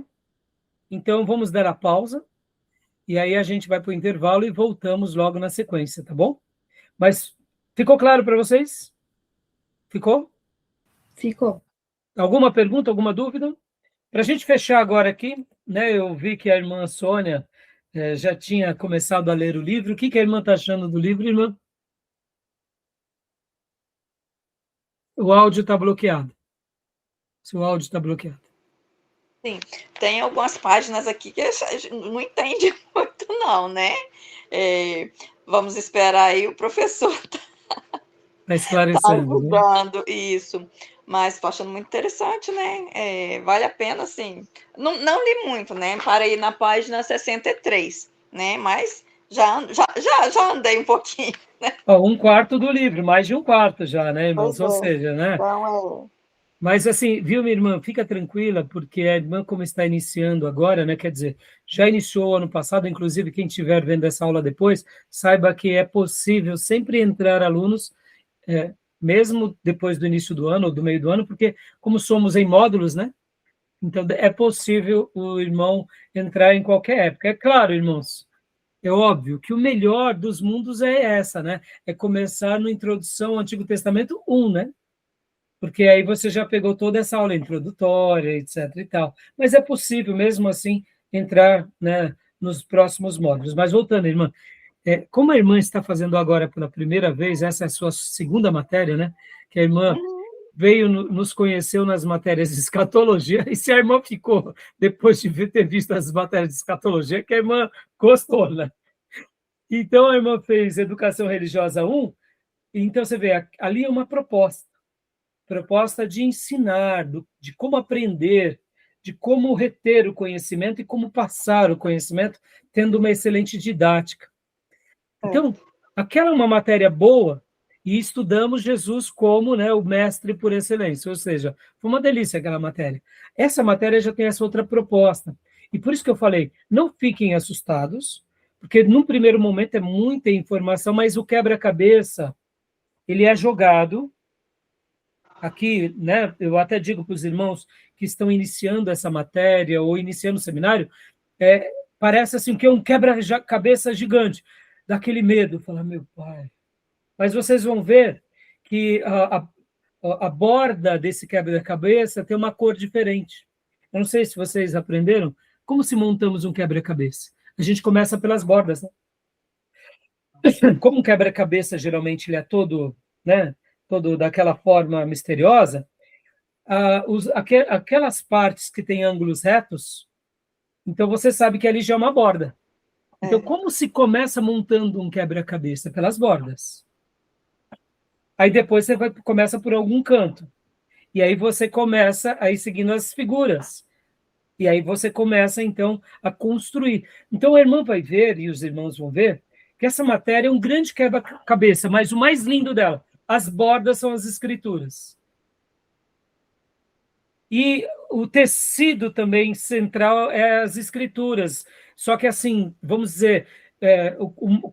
Então, vamos dar a pausa, e aí a gente vai para o intervalo e voltamos logo na sequência, tá bom? Mas ficou claro para vocês? Ficou? Ficou. Alguma pergunta, alguma dúvida? Para a gente fechar agora aqui, né? Eu vi que a irmã Sônia já tinha começado a ler o livro. O que a irmã está achando do livro, irmã? O áudio está bloqueado. Seu áudio está bloqueado. Sim, tem algumas páginas aqui que a gente não entende muito, não, né? Vamos esperar aí, o professor Está esclarecendo, né? ajudando isso. Mas estou achando muito interessante, né? Vale a pena, assim. Não li muito, né? Parei na página 63, né? Mas já andei um pouquinho. Ó, 1/4 do livro, mais de 1/4 já, né, irmãos? Ou Pois é. seja, né? Então, Mas assim, viu, minha irmã, fica tranquila, porque a irmã, como está iniciando agora, né, quer dizer, já iniciou ano passado, inclusive quem estiver vendo essa aula depois, saiba que é possível sempre entrar alunos, mesmo depois do início do ano ou do meio do ano, porque como somos em módulos, né, então é possível o irmão entrar em qualquer época. É claro, irmãos, é óbvio que o melhor dos mundos é essa, né, é começar no Introdução ao Antigo Testamento 1, né, porque aí você já pegou toda essa aula introdutória, etc. e tal. Mas é possível, mesmo assim, entrar, né, nos próximos módulos. Mas voltando, irmã, como a irmã está fazendo agora pela primeira vez, essa é a sua segunda matéria, né? Que a irmã veio, nos conheceu nas matérias de escatologia, e se a irmã ficou, depois de ter visto as matérias de escatologia, que a irmã gostou, né? Então, a irmã fez Educação Religiosa 1, e então você vê, ali é uma proposta de ensinar, de como aprender, de como reter o conhecimento e como passar o conhecimento, tendo uma excelente didática. Então, aquela é uma matéria boa, e estudamos Jesus como, né, o mestre por excelência, ou seja, foi uma delícia aquela matéria. Essa matéria já tem essa outra proposta, e por isso que eu falei, não fiquem assustados, porque num primeiro momento é muita informação, mas o quebra-cabeça, ele é jogado. Aqui, né, eu até digo para os irmãos que estão iniciando essa matéria ou iniciando o seminário, parece assim que é um quebra-cabeça gigante, daquele medo, falar, meu pai. Mas vocês vão ver que a borda desse quebra-cabeça tem uma cor diferente. Eu não sei se vocês aprenderam como se montamos um quebra-cabeça. A gente começa pelas bordas, né? Como um quebra-cabeça geralmente ele é todo, né, todo daquela forma misteriosa, aquelas partes que têm ângulos retos, então você sabe que ali já é uma borda. Então, como se começa montando um quebra-cabeça? Pelas bordas. Aí depois você começa por algum canto. E aí você começa aí seguindo as figuras. E aí você começa, então, a construir. Então, a irmã vai ver, e os irmãos vão ver, que essa matéria é um grande quebra-cabeça, mas o mais lindo dela, as bordas são as escrituras. E o tecido também central é as escrituras. Só que, assim, vamos dizer,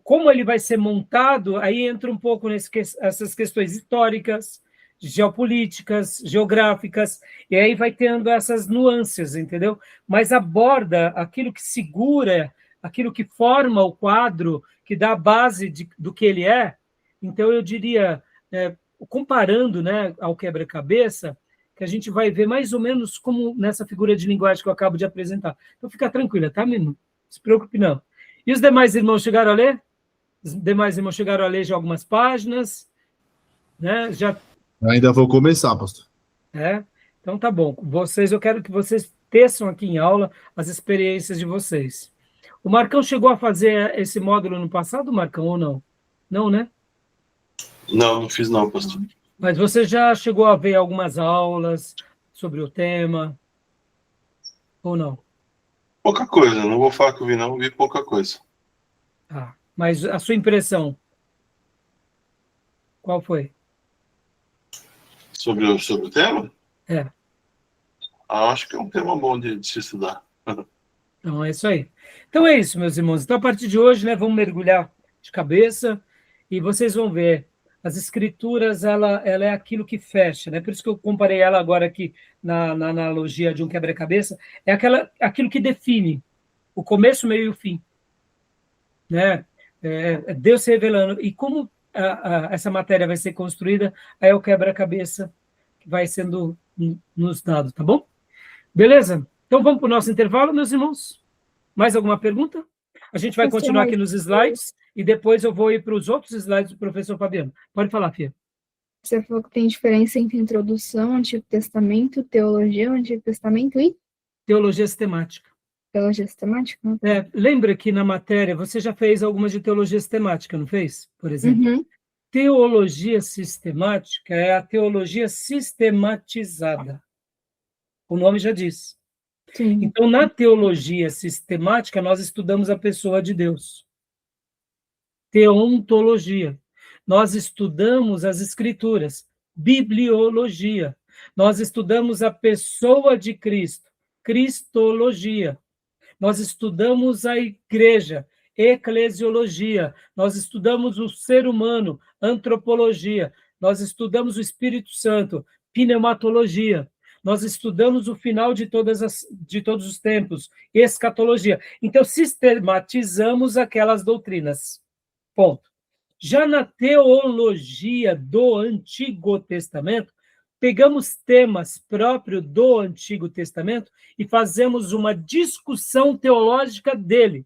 como ele vai ser montado, aí entra um pouco essas questões históricas, geopolíticas, geográficas, e aí vai tendo essas nuances, entendeu? Mas a borda, aquilo que segura, aquilo que forma o quadro, que dá a base do que ele é, então eu diria, comparando, né, ao quebra-cabeça, que a gente vai ver mais ou menos como nessa figura de linguagem que eu acabo de apresentar. Então fica tranquila, tá, menino? Não se preocupe, não. E os demais irmãos chegaram a ler? Os demais irmãos chegaram a ler já algumas páginas, né? Já... Ainda vou começar, pastor. Então tá bom. Eu quero que vocês teçam aqui em aula as experiências de vocês. O Marcão chegou a fazer esse módulo no passado, Marcão, ou não? Não, né? Não fiz não, pastor. Mas você já chegou a ver algumas aulas sobre o tema, ou não? Pouca coisa, não vou falar que eu vi não, vi pouca coisa. Mas a sua impressão, qual foi? Sobre o tema? Acho que é um tema bom de se estudar. Então, é isso aí. Então, é isso, meus irmãos. Então, a partir de hoje, né, vamos mergulhar de cabeça e vocês vão ver. As escrituras, ela é aquilo que fecha, né? Por isso que eu comparei ela agora aqui na analogia de um quebra-cabeça. É aquilo que define o começo, o meio e o fim. Né? Deus se revelando. E como essa matéria vai ser construída, aí é o quebra-cabeça que vai sendo nos dado, tá bom? Beleza? Então vamos para o nosso intervalo, meus irmãos? Mais alguma pergunta? A gente vai continuar aqui nos slides e depois eu vou ir para os outros slides do professor Fabiano. Pode falar, Fia. Você falou que tem diferença entre introdução ao Antigo Testamento, teologia ao Antigo Testamento e? Teologia sistemática. Teologia sistemática? Lembra que na matéria você já fez algumas de teologia sistemática, não fez? Por exemplo. Uhum. Teologia sistemática é a teologia sistematizada. O nome já diz. Sim. Então, na teologia sistemática, nós estudamos a pessoa de Deus. Teontologia. Nós estudamos as escrituras. Bibliologia. Nós estudamos a pessoa de Cristo. Cristologia. Nós estudamos a igreja. Eclesiologia. Nós estudamos o ser humano. Antropologia. Nós estudamos o Espírito Santo. Pneumatologia. Nós estudamos o final de todos os tempos. Escatologia. Então, sistematizamos aquelas doutrinas. Ponto. Já na teologia do Antigo Testamento, pegamos temas próprios do Antigo Testamento e fazemos uma discussão teológica dele.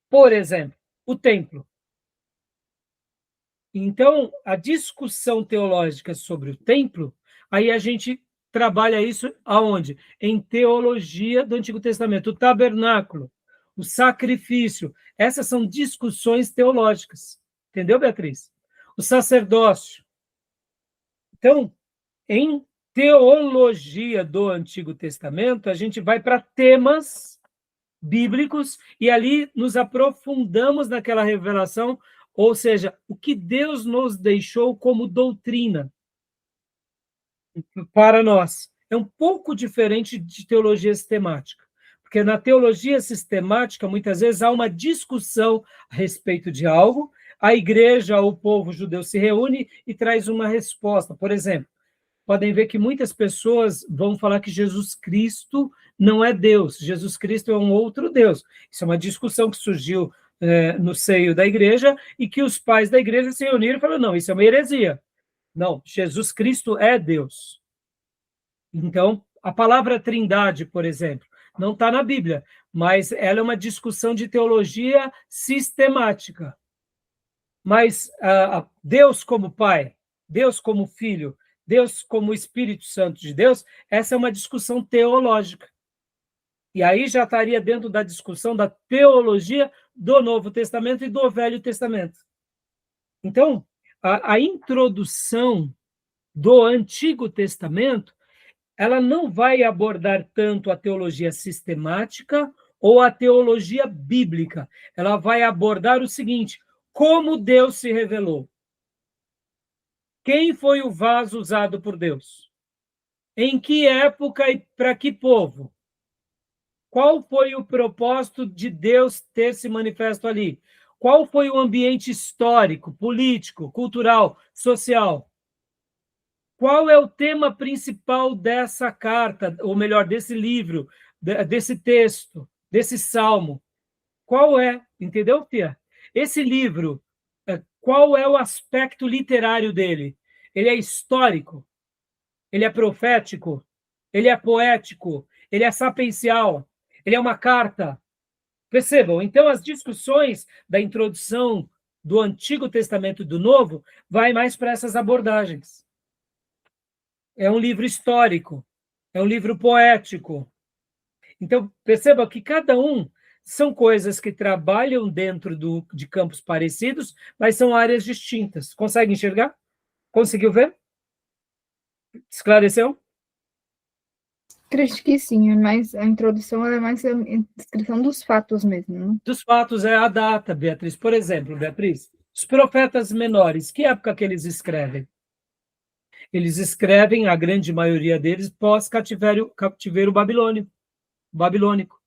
Por exemplo, o templo. Então, a discussão teológica sobre o templo, aí a gente trabalha isso aonde? Em teologia do Antigo Testamento. O tabernáculo, o sacrifício, essas são discussões teológicas. Entendeu, Beatriz? O sacerdócio. Então, em teologia do Antigo Testamento, a gente vai para temas bíblicos e ali nos aprofundamos naquela revelação, ou seja, o que Deus nos deixou como doutrina para nós. É um pouco diferente de teologia sistemática, porque na teologia sistemática, muitas vezes, há uma discussão a respeito de algo, a igreja, o povo judeu se reúne e traz uma resposta. Por exemplo, podem ver que muitas pessoas vão falar que Jesus Cristo não é Deus, Jesus Cristo é um outro Deus. Isso é uma discussão que surgiu no seio da igreja e que os pais da igreja se reuniram e falaram, não, isso é uma heresia. Não, Jesus Cristo é Deus. Então, a palavra trindade, por exemplo, não está na Bíblia, mas ela é uma discussão de teologia sistemática. Mas Deus como Pai, Deus como Filho, Deus como Espírito Santo de Deus, essa é uma discussão teológica. E aí já estaria dentro da discussão da teologia do Novo Testamento e do Velho Testamento. Então, a introdução do Antigo Testamento, ela não vai abordar tanto a teologia sistemática ou a teologia bíblica. Ela vai abordar o seguinte: como Deus se revelou. Quem foi o vaso usado por Deus? Em que época e para que povo? Qual foi o propósito de Deus ter se manifesto ali? Qual foi o ambiente histórico, político, cultural, social? Qual é o tema principal dessa carta, ou melhor, desse livro, desse texto, desse salmo? Qual é? Entendeu, Fia? Esse livro, qual é o aspecto literário dele? Ele é histórico? Ele é profético? Ele é poético? Ele é sapiencial? Ele é uma carta? Percebam, então as discussões da introdução do Antigo Testamento e do Novo vai mais para essas abordagens. É um livro histórico, é um livro poético. Então, perceba que cada um são coisas que trabalham dentro de campos parecidos, mas são áreas distintas. Consegue enxergar? Conseguiu ver? Esclareceu? Acredito que sim, mas a introdução é mais a descrição dos fatos mesmo, né? Dos fatos é a data, Beatriz. Por exemplo, Beatriz, os profetas menores, que época que eles escrevem? Eles escrevem, a grande maioria deles, pós-cativeiro babilônico.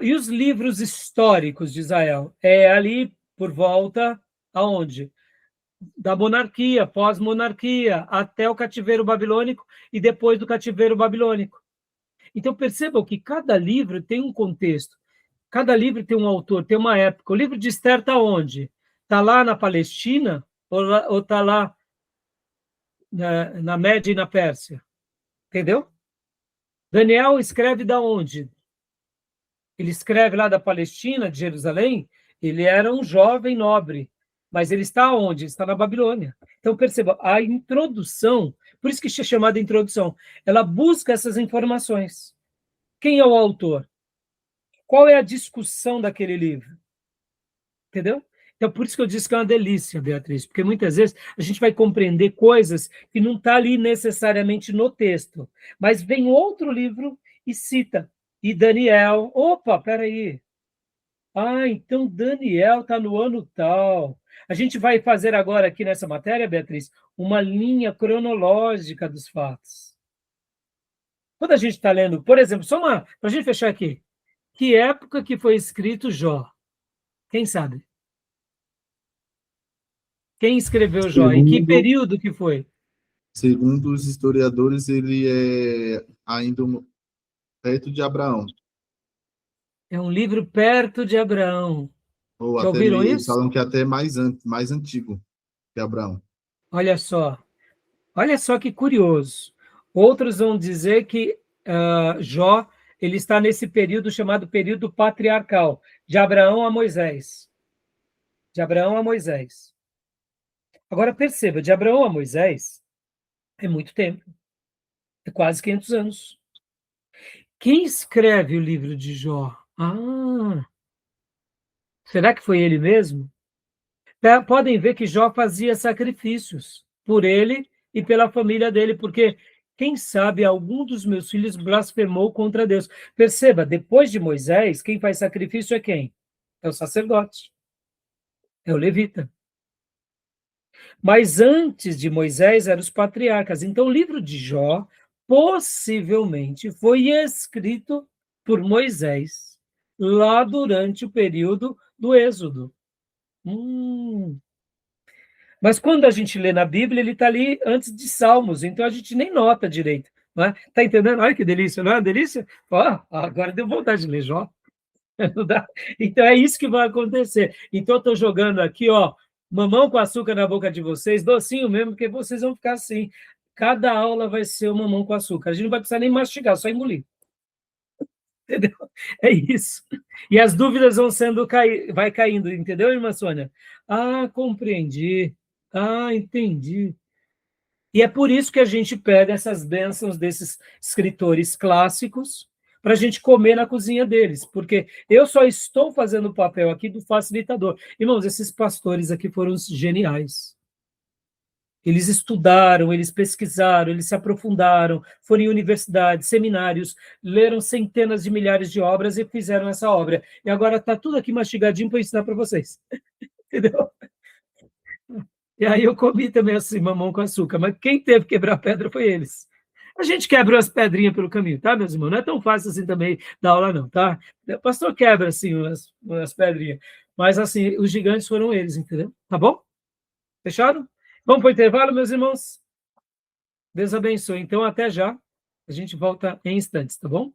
E os livros históricos de Israel? É ali por volta, aonde? Da monarquia, pós-monarquia, até o cativeiro babilônico e depois do cativeiro babilônico. Então, percebam que cada livro tem um contexto, cada livro tem um autor, tem uma época. O livro de Esther está onde? Está lá na Palestina ou está lá na Média e na Pérsia? Entendeu? Daniel escreve da onde? Ele escreve lá da Palestina, de Jerusalém. Ele era um jovem nobre, mas ele está onde? Está na Babilônia. Então, perceba, a introdução, por isso que é chamada introdução, ela busca essas informações. Quem é o autor? Qual é a discussão daquele livro? Entendeu? Então, por isso que eu disse que é uma delícia, Beatriz, porque muitas vezes a gente vai compreender coisas que não está ali necessariamente no texto, mas vem outro livro e cita. E Daniel, opa, peraí. Ah, então Daniel está no ano tal. A gente vai fazer agora aqui nessa matéria, Beatriz, uma linha cronológica dos fatos. Quando a gente está lendo, por exemplo, só para a gente fechar aqui, que época que foi escrito Jó? Quem sabe? Quem escreveu Jó? Em que período que foi? Segundo os historiadores, ele é ainda perto de Abraão. É um livro perto de Abraão. Ou Já até ouviram eles isso? falam que até mais antigo que Abraão. Olha só que curioso. Outros vão dizer que Jó ele está nesse período chamado período patriarcal, de Abraão a Moisés. De Abraão a Moisés. Agora perceba, de Abraão a Moisés é muito tempo. É quase 500 anos. Quem escreve o livro de Jó? Ah, será que foi ele mesmo? Podem ver que Jó fazia sacrifícios por ele e pela família dele, porque, quem sabe, algum dos meus filhos blasfemou contra Deus. Perceba, depois de Moisés, quem faz sacrifício é quem? É o sacerdote, é o levita. Mas antes de Moisés eram os patriarcas. Então, o livro de Jó possivelmente foi escrito por Moisés, lá durante o período do Êxodo. Mas quando a gente lê na Bíblia, ele está ali antes de Salmos, então a gente nem nota direito. Não é? Tá entendendo? Olha que delícia, não é uma delícia? Ó, agora deu vontade de ler Jó. Não dá? Então é isso que vai acontecer. Então eu estou jogando aqui, ó, mamão com açúcar na boca de vocês, docinho mesmo, porque vocês vão ficar assim. Cada aula vai ser um mamão com açúcar. A gente não vai precisar nem mastigar, só engolir. Entendeu? É isso. E as dúvidas vão vai caindo, entendeu, irmã Sônia? Ah, compreendi. Ah, entendi. E é por isso que a gente pega essas bênçãos desses escritores clássicos para a gente comer na cozinha deles, porque eu só estou fazendo o papel aqui do facilitador. Irmãos, esses pastores aqui foram geniais. Eles estudaram, eles pesquisaram, eles se aprofundaram, foram em universidades, seminários, leram centenas de milhares de obras e fizeram essa obra. E agora está tudo aqui mastigadinho para ensinar para vocês. Entendeu? E aí eu comi também assim, mamão com açúcar, mas quem teve que quebrar pedra foi eles. A gente quebra umas pedrinhas pelo caminho, tá, meus irmãos? Não é tão fácil assim também dar aula, não, tá? O pastor quebra, assim, umas pedrinhas. Mas, assim, os gigantes foram eles, entendeu? Tá bom? Fechado? Vamos para o intervalo, meus irmãos? Deus abençoe. Então, até já. A gente volta em instantes, tá bom?